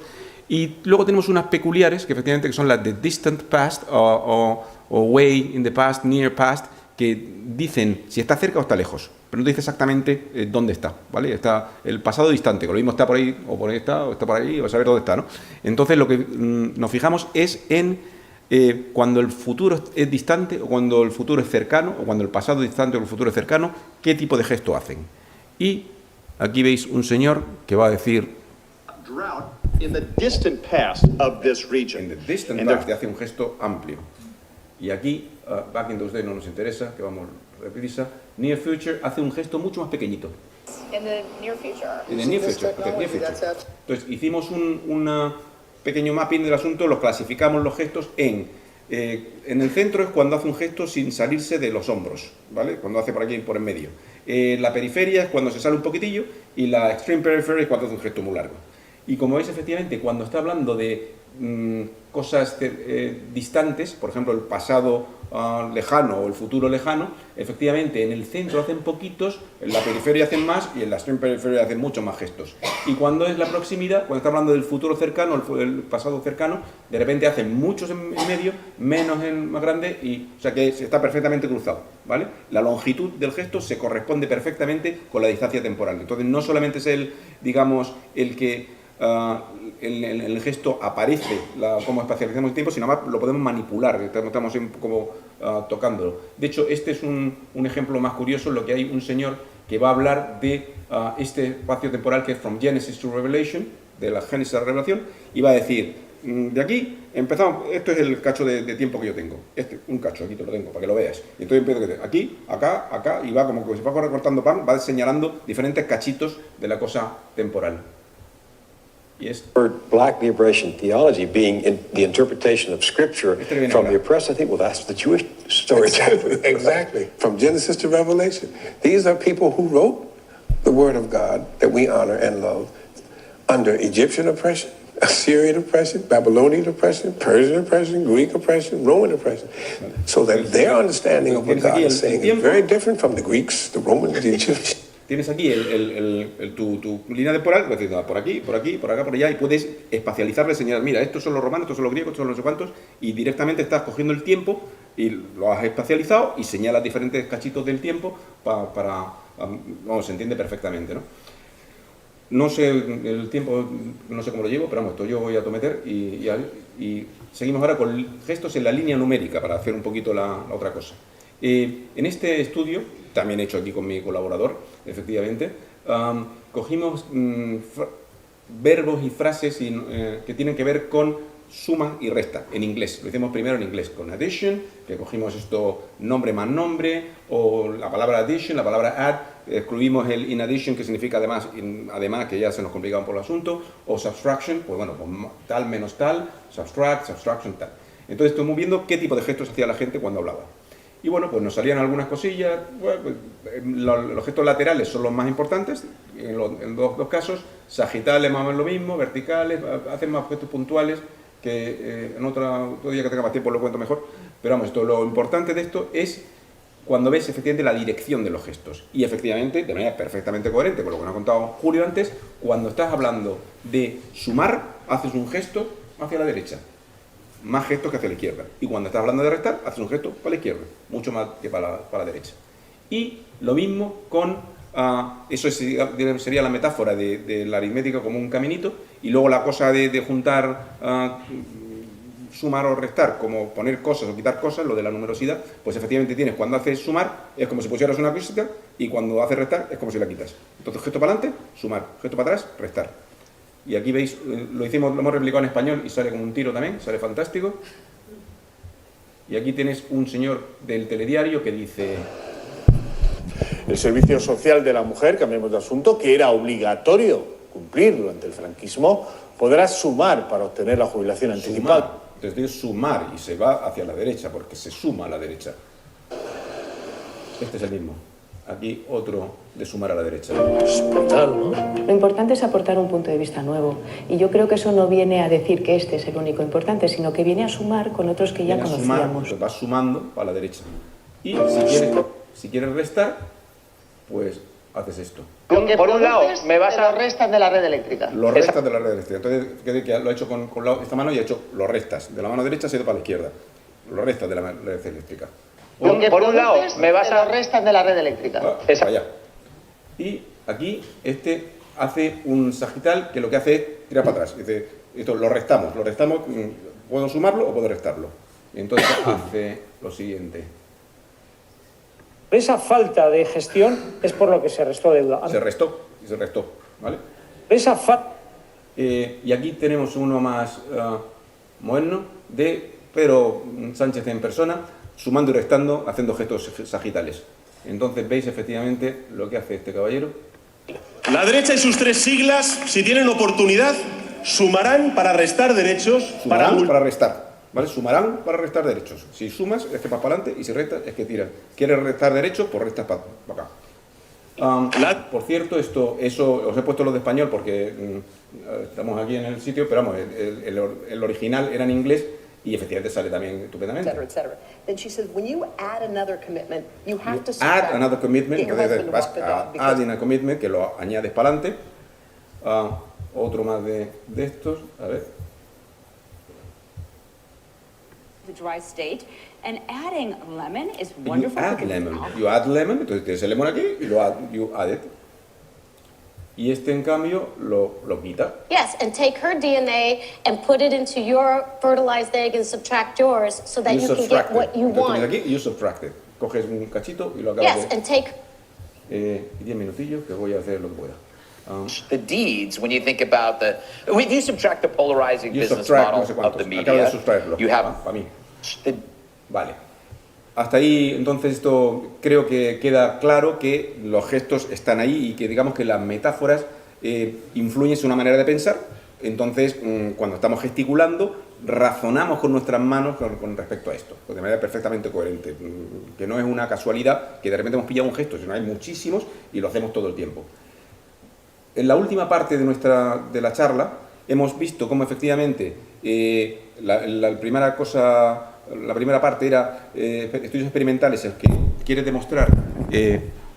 B: Y luego tenemos unas peculiares, que efectivamente son las de distant past o way in the past, near past, que dicen si está cerca o está lejos, pero no dice exactamente dónde está, ¿vale? Está el pasado distante, que lo mismo está por ahí, o por ahí está, o está por ahí, o a saber dónde está, ¿no? Entonces lo que nos fijamos es en cuando el futuro es distante, o cuando el futuro es cercano, o cuando el pasado es distante o el futuro es cercano, qué tipo de gesto hacen. Y aquí veis un señor que va a decir...
F: In the distant past of this region.
B: En the distant past, hace un gesto amplio. Y aquí, back in those days no nos interesa, que vamos reprisa. Near future hace un gesto mucho más pequeñito.
I: In the near future.
B: In the near future, okay, near future. Entonces, hicimos un pequeño mapping del asunto, los clasificamos los gestos en el centro es cuando hace un gesto sin salirse de los hombros, ¿vale? Cuando hace por aquí y por en medio. La periferia es cuando se sale un poquitillo y la extreme periphery es cuando es un gesto muy largo. Y como veis, efectivamente, cuando está hablando de cosas distantes, por ejemplo, el pasado lejano o el futuro lejano, efectivamente en el centro hacen poquitos, en la periferia hacen más y en la extreme periphery hacen muchos más gestos. Y cuando es la proximidad, cuando está hablando del futuro cercano, el pasado cercano, de repente hacen muchos en medio, menos en más grande, y, o sea que está perfectamente cruzado, ¿vale? La longitud del gesto se corresponde perfectamente con la distancia temporal. Entonces no solamente es digamos, el que el gesto aparece como espacializamos el tiempo, sino más lo podemos manipular, estamos como tocándolo. De hecho, este es un ejemplo más curioso en lo que hay un señor que va a hablar de este espacio temporal que es From Genesis to Revelation, de la Génesis a la Revelación, y va a decir, de aquí empezamos, esto es el cacho de tiempo que yo tengo, un cacho, aquí te lo tengo, para que lo veas, y entonces empiezo aquí, acá, acá, y va como que se va recortando pan, va señalando diferentes cachitos de la cosa temporal. Yes.
K: Black liberation theology being in the interpretation of Scripture from the oppressed, I think, well, that's the Jewish story.
L: Exactly. From Genesis to Revelation. These are people who wrote the Word of God that we honor and love under Egyptian oppression, Assyrian oppression, Babylonian oppression, Persian oppression, Greek oppression, Roman oppression. So that their understanding of what God is saying is very different from the Greeks, the Romans, the Egyptians.
B: Tienes aquí tu línea temporal, por aquí, por aquí, por acá, por allá, y puedes espacializarle, señalar, mira, estos son los romanos, estos son los griegos, estos son los no sé cuántos, y directamente estás cogiendo el tiempo y lo has espacializado y señalas diferentes cachitos del tiempo vamos, se entiende perfectamente, ¿no? No sé el tiempo, no sé cómo lo llevo, pero vamos, esto yo voy a meter y seguimos ahora con gestos en la línea numérica para hacer un poquito la otra cosa. En este estudio, también hecho aquí con mi colaborador, efectivamente, cogimos verbos y frases que tienen que ver con suma y resta, en inglés. Lo hicimos primero en inglés, con addition, que cogimos esto nombre más nombre, o la palabra addition, la palabra add, excluimos el in addition, que significa además, que ya se nos complicaba por el asunto, o subtraction, pues bueno, pues tal menos tal, subtraction, tal. Entonces estamos viendo qué tipo de gestos hacía la gente cuando hablaba. Y bueno, pues nos salían algunas cosillas. Bueno, pues, los gestos laterales son los más importantes, en dos casos, sagitales más o menos lo mismo, verticales, hacen más gestos puntuales, que en otro día que tenga más tiempo lo cuento mejor. Pero vamos, lo importante de esto es cuando ves efectivamente la dirección de los gestos. Y efectivamente, de manera perfectamente coherente con lo que nos ha contado Julio antes, cuando estás hablando de sumar, haces un gesto hacia la derecha. Más gestos que hacia la izquierda. Y cuando estás hablando de restar, haces un gesto para la izquierda, mucho más que para la derecha. Y lo mismo con, eso sería la metáfora de la aritmética como un caminito, y luego la cosa de juntar, sumar o restar, como poner cosas o quitar cosas, lo de la numerosidad, pues efectivamente tienes, cuando haces sumar, es como si pusieras una cosita, y cuando haces restar, es como si la quitas. Entonces, gesto para adelante, sumar, gesto para atrás, restar. Y aquí veis, lo hemos replicado en español y sale como un tiro también, sale fantástico. Y aquí tienes un señor del telediario que dice...
M: El servicio social de la mujer, cambiemos de asunto, que era obligatorio cumplir durante el franquismo, podrá sumar para obtener la jubilación anticipada.
B: Entonces sumar y se va hacia la derecha, porque se suma a la derecha. Este es el mismo. Aquí otro de sumar a la derecha.
M: Es brutal, ¿no?
N: Lo importante es aportar un punto de vista nuevo. Y yo creo que eso no viene a decir que este es el único importante, sino que viene a sumar con otros que ya conocíamos.
B: Sumar, vas sumando a la derecha. Y si quieres restar, pues haces esto.
H: Por un lado, me vas a... Lo restas de la red eléctrica.
B: Lo restas de la red eléctrica. Entonces, que lo he hecho con esta mano y he hecho lo restas. De la mano derecha se ha ido para la izquierda. Lo restas de la red eléctrica.
H: Por un lado, me vas a... Lo restas de la red eléctrica.
B: Allá. Y aquí hace un sagital que lo que hace es tirar para atrás. Dice, esto lo restamos, puedo sumarlo o puedo restarlo. Y entonces hace lo siguiente.
O: Esa falta de gestión es por lo que se restó deuda.
B: Se restó, ¿vale?
O: Esa
B: y aquí tenemos uno más moderno de Pedro Sánchez en persona, sumando y restando, haciendo gestos sagitales. Entonces veis efectivamente lo que hace este caballero.
P: La derecha y sus tres siglas, si tienen oportunidad, sumarán para restar derechos.
B: Para restar, ¿vale? Sumarán para restar derechos. Si sumas es que vas para adelante y si restas es que tiras. ¿Quieres restar derechos? Pues restas para acá. Por cierto, eso os he puesto lo de español porque estamos aquí en el sitio, pero vamos, el original era en inglés y efectivamente sale también estupendamente.
I: Et cetera. Then she says, when you add another commitment, you have to
B: Add another commitment,
I: get your husband to walk the dog because
B: adding a commitment, que lo añades para adelante. Otro más de estos, a ver.
Q: The dry state, and adding lemon is
B: You
Q: wonderful.
B: add
Q: because
B: lemon. You add lemon, entonces tienes el lemon aquí y you add it. Y este, en cambio, lo quita.
I: Yes, and take her DNA and put it into your fertilized egg and subtract yours so that you can get what you
B: Entonces,
I: want.
B: aquí y you subtract it. Coges un cachito y lo acabas
I: Yes, and take
B: 10 minutillos que voy a hacer lo que pueda.
R: The deeds, when you think about if you subtract the polarizing
B: You
R: business
B: subtract
R: model
B: no sé
R: of
B: cuántos.
R: the media,
B: Acabo de sustraerlo.
R: you have
B: para mí. Vale. Hasta ahí, entonces, esto creo que queda claro que los gestos están ahí y que digamos que las metáforas influyen en una manera de pensar. Entonces, cuando estamos gesticulando, razonamos con nuestras manos con respecto a esto, de manera perfectamente coherente, que no es una casualidad que de repente hemos pillado un gesto, sino hay muchísimos y lo hacemos todo el tiempo. En la última parte de la charla hemos visto cómo efectivamente la primera parte era estudios experimentales en los que quiere demostrar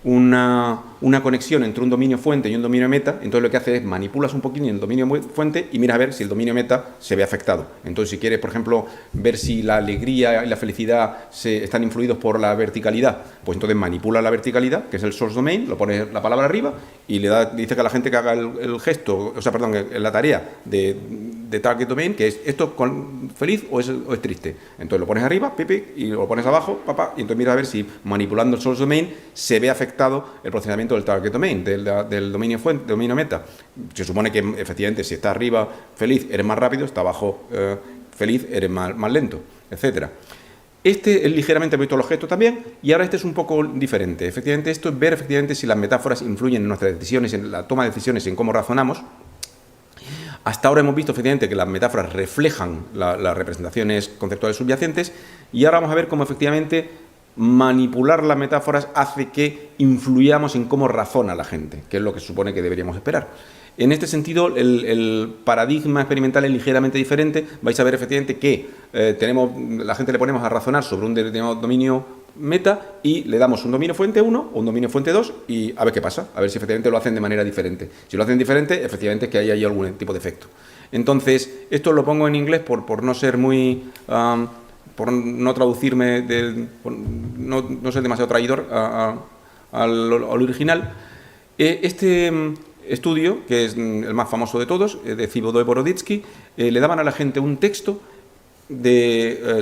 B: una conexión entre un dominio fuente y un dominio meta. Entonces lo que hace es manipulas un poquito en el dominio fuente y miras a ver si el dominio meta se ve afectado. Entonces si quieres, por ejemplo, ver si la alegría y la felicidad están influidos por la verticalidad, pues entonces manipula la verticalidad, que es el source domain, lo pones la palabra arriba y dice que a la gente que haga el gesto, la tarea de target domain, que es esto feliz o es triste. Entonces lo pones arriba, y lo pones abajo, y entonces miras a ver si manipulando el source domain se ve afectado el procesamiento del target domain, del dominio fuente, dominio meta. Se supone que efectivamente si está arriba feliz eres más rápido, está abajo feliz eres más lento, etcétera. Este es ligeramente visto los gestos también, y ahora este es un poco diferente. Efectivamente, esto es ver efectivamente si las metáforas influyen en nuestras decisiones, en la toma de decisiones, en cómo razonamos. Hasta ahora hemos visto efectivamente que las metáforas reflejan las representaciones conceptuales subyacentes, y ahora vamos a ver cómo efectivamente manipular las metáforas hace que influyamos en cómo razona la gente, que es lo que se supone que deberíamos esperar. En este sentido, el paradigma experimental es ligeramente diferente. Vais a ver efectivamente que la gente le ponemos a razonar sobre un determinado dominio meta y le damos un dominio fuente 1 o un dominio fuente 2 y a ver qué pasa, a ver si efectivamente lo hacen de manera diferente. Si lo hacen diferente, efectivamente es que hay algún tipo de efecto. Entonces, esto lo pongo en inglés por no ser muy... por no traducirme, no ser demasiado traidor al original. Este estudio, que es el más famoso de todos, de Thibodeau-Boroditsky, le daban a la gente un texto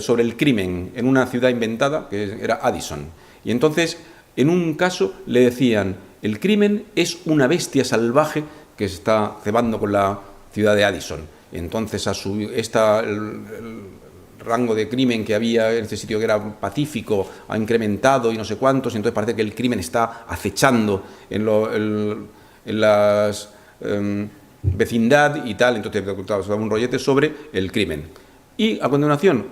B: sobre el crimen en una ciudad inventada, que era Addison. Y entonces, en un caso, le decían, el crimen es una bestia salvaje que se está cebando con la ciudad de Addison. Entonces, el rango de crimen que había en este sitio, que era pacífico, ha incrementado y no sé cuántos, y entonces parece que el crimen está acechando en las vecindad y tal. Entonces te daba un rollete sobre el crimen. Y a continuación,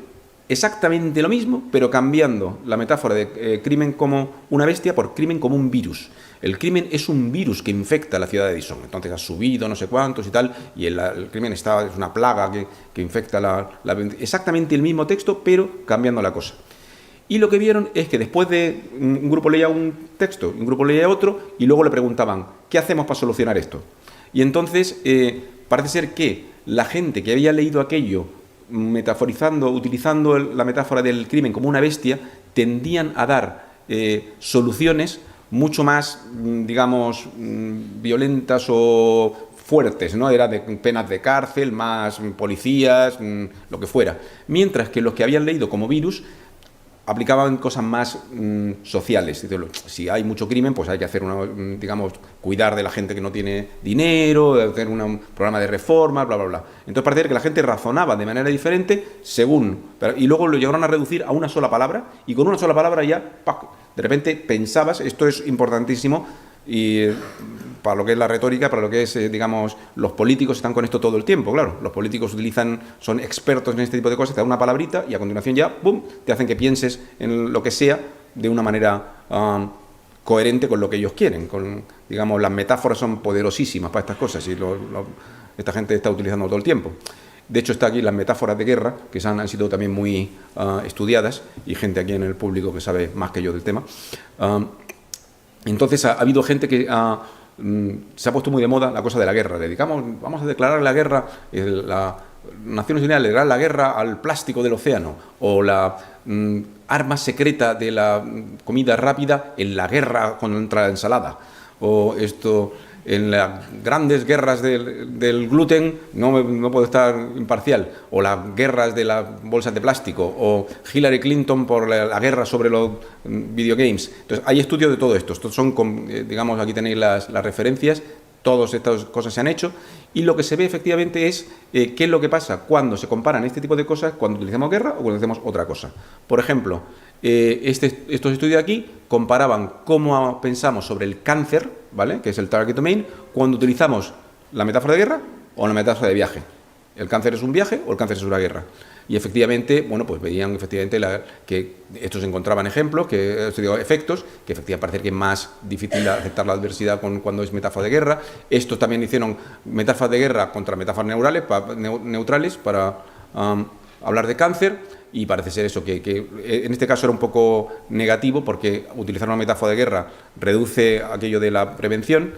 B: exactamente lo mismo, pero cambiando la metáfora de crimen como una bestia por crimen como un virus. El crimen es un virus que infecta la ciudad de Addison. Entonces ha subido no sé cuántos y tal, y el crimen es una plaga que infecta exactamente el mismo texto, pero cambiando la cosa. Y lo que vieron es que después de un grupo leía un texto, un grupo leía otro, y luego le preguntaban, ¿qué hacemos para solucionar esto? Y entonces parece ser que la gente que había leído aquello utilizando la metáfora del crimen como una bestia, tendían a dar soluciones mucho más, digamos, violentas o fuertes, ¿no? Era de penas de cárcel, más policías, lo que fuera. Mientras que los que habían leído como virus aplicaban cosas más sociales. Si hay mucho crimen, pues hay que hacer cuidar de la gente que no tiene dinero, hacer un programa de reforma, bla, bla, bla. Entonces parece que la gente razonaba de manera diferente y luego lo llegaron a reducir a una sola palabra, y con una sola palabra ya, de repente pensabas, esto es importantísimo, y para lo que es la retórica, para lo que es, los políticos están con esto todo el tiempo, claro. Los políticos son expertos en este tipo de cosas, te dan una palabrita y a continuación ya, ¡bum!, te hacen que pienses en lo que sea de una manera coherente con lo que ellos quieren. Digamos, las metáforas son poderosísimas para estas cosas y esta gente está utilizando todo el tiempo. De hecho, está aquí las metáforas de guerra, que han sido también muy estudiadas, y gente aquí en el público que sabe más que yo del tema. Entonces, ha habido gente que se ha puesto muy de moda la cosa de la guerra. Vamos a declarar la guerra, las Naciones Unidas le darán la guerra al plástico del océano, o la arma secreta de la comida rápida en la guerra contra la ensalada, o esto... En las grandes guerras del gluten no puedo estar imparcial, o las guerras de las bolsas de plástico, o Hillary Clinton por la guerra sobre los videogames. Entonces, hay estudios de todo esto. Estos son, digamos, aquí tenéis las referencias, todas estas cosas se han hecho, y lo que se ve efectivamente es qué es lo que pasa cuando se comparan este tipo de cosas, cuando utilizamos guerra o cuando utilizamos otra cosa. Por ejemplo, estos estudios de aquí comparaban cómo pensamos sobre el cáncer, ¿vale?, que es el target domain, cuando utilizamos la metáfora de guerra o la metáfora de viaje. ¿El cáncer es un viaje o el cáncer es una guerra? Y efectivamente, bueno, pues veían efectivamente que estos encontraban ejemplos, efectos, que efectivamente parece que es más difícil aceptar la adversidad cuando es metáfora de guerra. Estos también hicieron metáforas de guerra contra metáforas neutrales para hablar de cáncer. Y parece ser eso, que en este caso era un poco negativo, porque utilizar una metáfora de guerra reduce aquello de la prevención.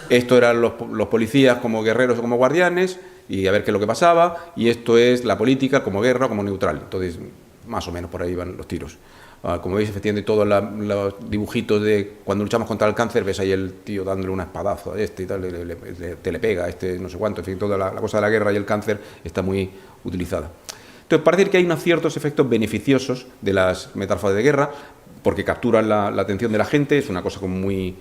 B: Esto eran los policías como guerreros o como guardianes, y a ver qué es lo que pasaba, y esto es la política como guerra o como neutral. Entonces, más o menos por ahí van los tiros. Como veis, efectivamente, todos los dibujitos de cuando luchamos contra el cáncer, ves ahí el tío dándole un espadazo a este y tal, te le pega a este no sé cuánto, en fin, toda la cosa de la guerra y el cáncer está muy utilizada. Entonces, parece que hay unos ciertos efectos beneficiosos de las metáforas de guerra, porque capturan la atención de la gente, es una cosa como muy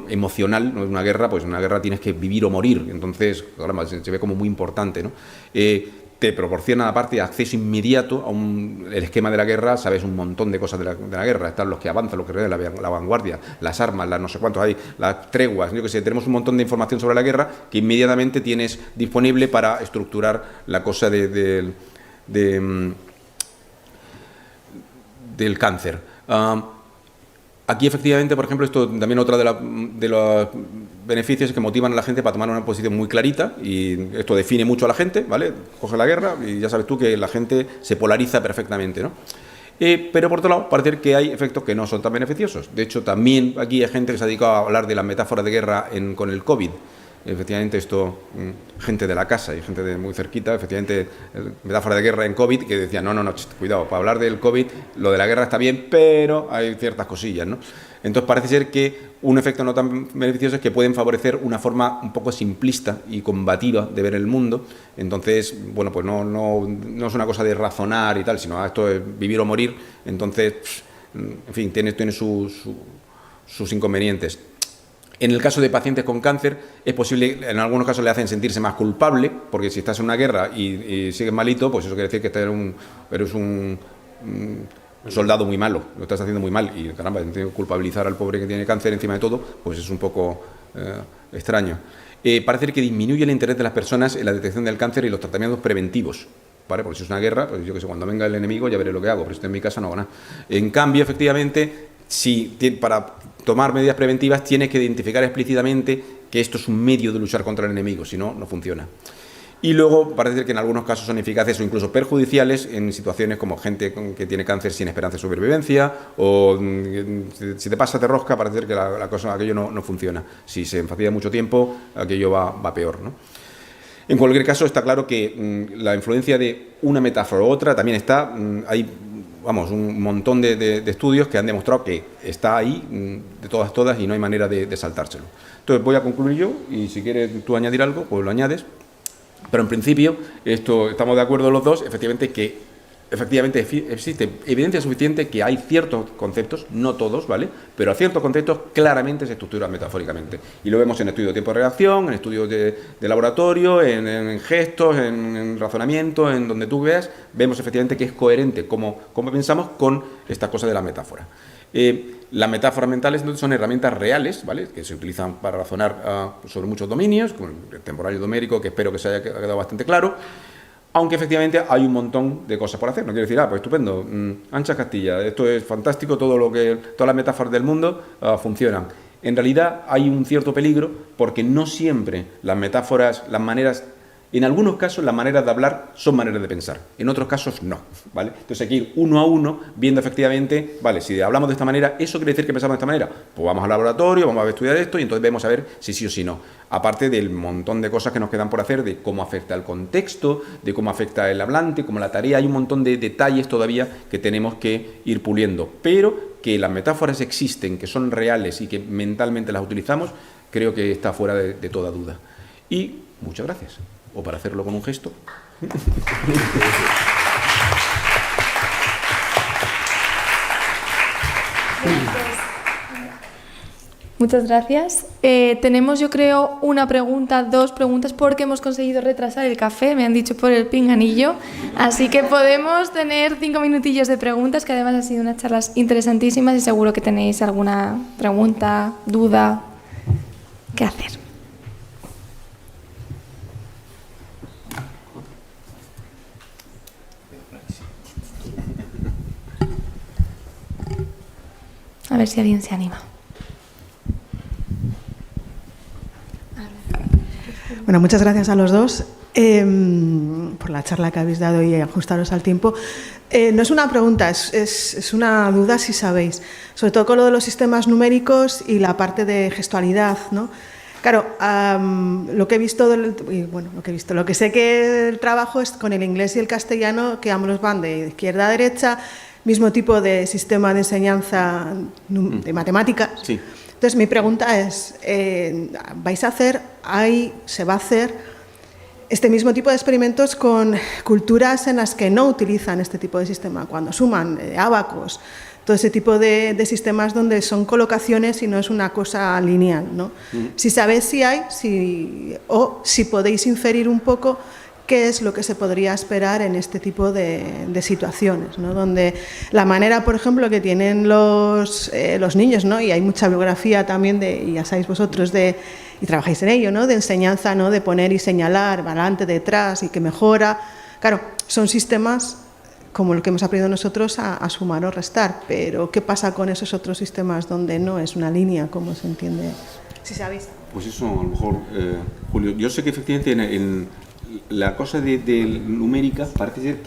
B: emocional, no es una guerra, pues en una guerra tienes que vivir o morir, entonces, caramba, se ve como muy importante, ¿no? Te proporciona, aparte, acceso inmediato a el esquema de la guerra, sabes un montón de cosas de la guerra, están los que avanzan, los que redan, la vanguardia, las armas, las no sé cuántos hay, las treguas, yo que sé, tenemos un montón de información sobre la guerra que inmediatamente tienes disponible para estructurar la cosa del cáncer. Aquí efectivamente, por ejemplo, esto también otra de los beneficios es que motivan a la gente para tomar una posición muy clarita, y esto define mucho a la gente, ¿vale? Coge la guerra y ya sabes tú que la gente se polariza perfectamente, ¿no? Pero por otro lado, parece que hay efectos que no son tan beneficiosos. De hecho, también aquí hay gente que se ha dedicado a hablar de las metáforas de guerra con el COVID. Efectivamente, gente de la casa y gente de muy cerquita, efectivamente, metáfora de guerra en COVID, que decían, no, cuidado, para hablar del COVID, lo de la guerra está bien, pero hay ciertas cosillas, ¿no? Entonces parece ser que un efecto no tan beneficioso es que pueden favorecer una forma un poco simplista y combativa de ver el mundo. Entonces, bueno, pues no es una cosa de razonar y tal, sino esto es vivir o morir. Entonces, en fin, tiene sus inconvenientes. En el caso de pacientes con cáncer, es posible, en algunos casos le hacen sentirse más culpable, porque si estás en una guerra y sigues malito, pues eso quiere decir que eres un soldado muy malo, lo estás haciendo muy mal, y caramba, culpabilizar al pobre que tiene cáncer encima de todo, pues es un poco extraño. Parece que disminuye el interés de las personas en la detección del cáncer y los tratamientos preventivos, ¿vale? Porque si es una guerra, pues yo que sé, cuando venga el enemigo ya veré lo que hago, pero si estoy en mi casa no hago nada. En cambio, efectivamente, para tomar medidas preventivas tienes que identificar explícitamente que esto es un medio de luchar contra el enemigo, si no, no funciona. Y luego parece que en algunos casos son eficaces o incluso perjudiciales en situaciones como gente que tiene cáncer sin esperanza de supervivencia, o si te pasas de rosca parece que aquello no funciona. Si se enfatiga mucho tiempo, aquello va peor, ¿no? En cualquier caso, está claro que la influencia de una metáfora u otra también está, hay un montón de estudios que han demostrado que está ahí de todas y no hay manera de saltárselo. Entonces voy a concluir yo, y si quieres tú añadir algo, pues lo añades. Pero en principio, estamos de acuerdo los dos, efectivamente existe evidencia suficiente que hay ciertos conceptos, no todos, ¿vale? Pero a ciertos conceptos claramente se estructuran metafóricamente. Y lo vemos en estudios de tiempo de reacción, en estudios de laboratorio, en gestos, en razonamiento, en donde tú veas, vemos efectivamente que es coherente como pensamos con esta cosa de la metáfora. Las metáforas mentales entonces son herramientas reales, ¿vale?, que se utilizan para razonar sobre muchos dominios, como el temporal y el homérico, que espero que se haya quedado bastante claro. aunque efectivamente hay un montón de cosas por hacer. No quiero decir, pues estupendo, ancha Castilla, esto es fantástico, todas las metáforas del mundo funcionan. En realidad hay un cierto peligro porque no siempre las metáforas, las maneras, en algunos casos las maneras de hablar son maneras de pensar, en otros casos no, ¿vale? Entonces hay que ir uno a uno viendo efectivamente, vale, si hablamos de esta manera, ¿eso quiere decir que pensamos de esta manera? Pues vamos al laboratorio, vamos a estudiar esto y entonces vamos a ver si sí o si no. Aparte del montón de cosas que nos quedan por hacer, de cómo afecta el contexto, de cómo afecta el hablante, cómo la tarea, hay un montón de detalles todavía que tenemos que ir puliendo, pero que las metáforas existen, que son reales y que mentalmente las utilizamos, creo que está fuera de toda duda. Y muchas gracias. O para hacerlo con un gesto.
S: Muchas gracias. Tenemos, yo creo, dos preguntas, porque hemos conseguido retrasar el café, me han dicho por el pinganillo, así que podemos tener 5 minutillos de preguntas, que además han sido unas charlas interesantísimas y seguro que tenéis alguna pregunta, duda, ¿qué hacer? A ver si alguien se anima.
T: Bueno, muchas gracias a los dos por la charla que habéis dado y ajustaros al tiempo. No es una pregunta, es una duda, si sabéis, sobre todo con lo de los sistemas numéricos y la parte de gestualidad, ¿no? Claro, lo que he visto, lo que sé que el trabajo es con el inglés y el castellano, que ambos van de izquierda a derecha, mismo tipo de sistema de enseñanza de matemáticas.
B: Sí.
T: Entonces, mi pregunta es, se va a hacer este mismo tipo de experimentos con culturas en las que no utilizan este tipo de sistema, cuando suman ábacos, todo ese tipo de sistemas donde son colocaciones y no es una cosa lineal, ¿no? Si sabéis si hay, o si podéis inferir un poco qué es lo que se podría esperar en este tipo de situaciones, ¿no? Donde la manera, por ejemplo, que tienen los niños, ¿no? Y hay mucha bibliografía también, y ya sabéis vosotros, y trabajáis en ello, ¿no? De enseñanza, ¿no? De poner y señalar, adelante, detrás, y que mejora. Claro, son sistemas como el que hemos aprendido nosotros a sumar o restar, pero ¿qué pasa con esos otros sistemas donde no es una línea, como se entiende? Si sabéis.
B: Pues eso, a lo mejor, Julio, yo sé que efectivamente en la cosa de numérica parece ser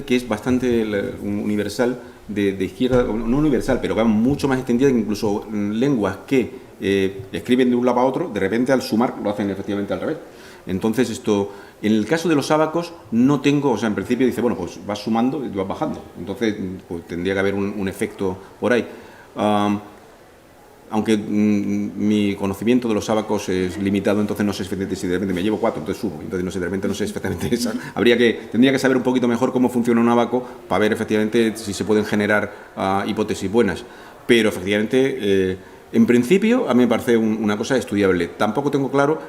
B: que es bastante universal de izquierda, no universal, pero va mucho más extendida que incluso lenguas que escriben de un lado a otro, de repente al sumar lo hacen efectivamente al revés. Entonces esto, en el caso de los ábacos no tengo, o sea, en principio dice, bueno, pues vas sumando y vas bajando, entonces pues tendría que haber un efecto por ahí. Aunque mi conocimiento de los ábacos es limitado, entonces no sé efectivamente si de repente me llevo 4, entonces subo, entonces no sé, de repente no sé exactamente eso. Tendría que saber un poquito mejor cómo funciona un ábaco para ver efectivamente si se pueden generar hipótesis buenas. Pero efectivamente, en principio, a mí me parece una cosa estudiable. Tampoco tengo claro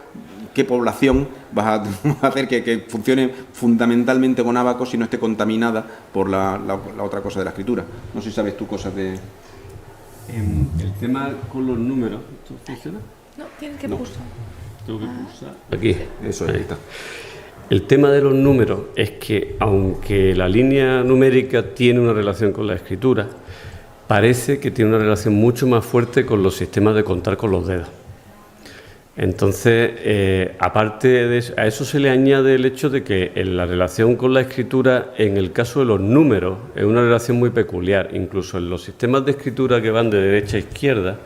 B: qué población vas a hacer que funcione fundamentalmente con ábacos y no esté contaminada por la otra cosa de la escritura. No sé si sabes tú cosas de...
A: El tema con los números, ¿esto funciona?
S: No, tienes que pulsar.
A: Tengo que pulsar. Aquí,
B: eso, ahí está.
A: El tema de los números es que, aunque la línea numérica tiene una relación con la escritura, parece que tiene una relación mucho más fuerte con los sistemas de contar con los dedos. Entonces, aparte de eso, a eso se le añade el hecho de que en la relación con la escritura, en el caso de los números, es una relación muy peculiar. Incluso en los sistemas de escritura que van de derecha a izquierda,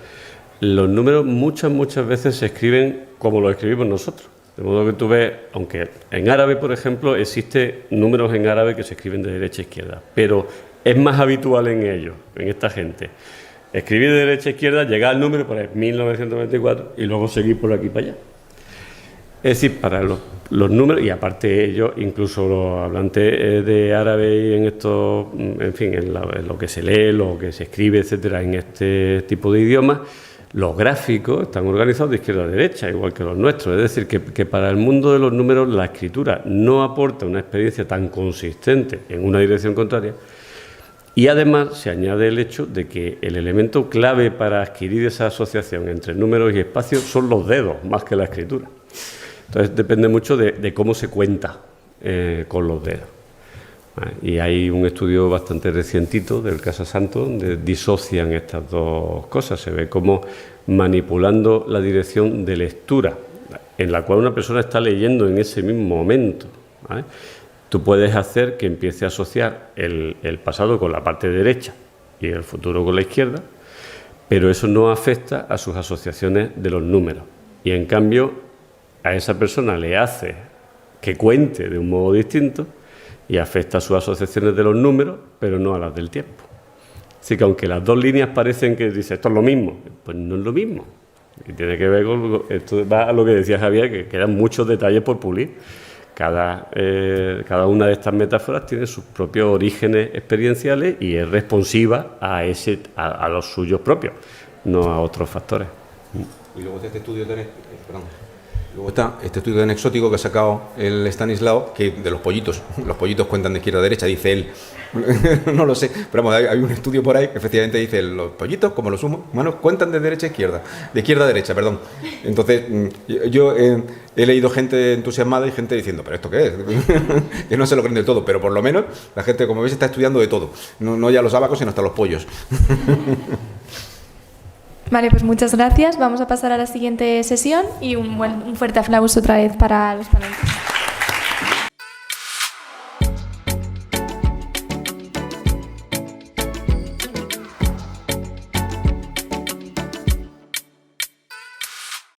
A: los números muchas veces se escriben como los escribimos nosotros. De modo que tú ves, aunque en árabe, por ejemplo, existen números en árabe que se escriben de derecha a izquierda, pero es más habitual en ellos, en esta gente, escribir de derecha a izquierda, llegar al número, poner 1924 y luego seguir por aquí para allá. Es decir, para los números, y aparte de ello, incluso los hablantes de árabe y en esto, en fin, en lo que se lee, lo que se escribe, etcétera, en este tipo de idiomas, los gráficos están organizados de izquierda a derecha, igual que los nuestros. Es decir, que para el mundo de los números la escritura no aporta una experiencia tan consistente en una dirección contraria. Y además se añade el hecho de que el elemento clave para adquirir esa asociación entre números y espacios son los dedos, más que la escritura. Entonces depende mucho de cómo se cuenta con los dedos. Y hay un estudio bastante recientito del Casasanto donde disocian estas dos cosas. Se ve como manipulando la dirección de lectura, en la cual una persona está leyendo en ese mismo momento, ¿vale? Tú puedes hacer que empiece a asociar el pasado con la parte derecha y el futuro con la izquierda, pero eso no afecta a sus asociaciones de los números. Y en cambio, a esa persona le hace que cuente de un modo distinto y afecta a sus asociaciones de los números, pero no a las del tiempo. Así que aunque las dos líneas parecen que dice esto es lo mismo, pues no es lo mismo. Y tiene que ver con, esto va a lo que decía Javier, que quedan muchos detalles por pulir. Cada una de estas metáforas tiene sus propios orígenes experienciales y es responsiva a los suyos propios, no a otros factores.
B: Y luego está este estudio de Exótico que ha sacado el Stanislao, que de los pollitos cuentan de izquierda a derecha, dice él. No lo sé, pero vamos, hay un estudio por ahí que efectivamente dice los pollitos, como los humanos, cuentan de derecha a izquierda, de izquierda a derecha, perdón. Entonces, yo he leído gente entusiasmada y gente diciendo, ¿pero esto qué es? Que no se lo creen del todo, pero por lo menos la gente, como veis, está estudiando de todo, no ya los abacos, sino hasta los pollos.
S: Vale, pues muchas gracias. Vamos a pasar a la siguiente sesión y un fuerte aplauso otra vez para los ponentes.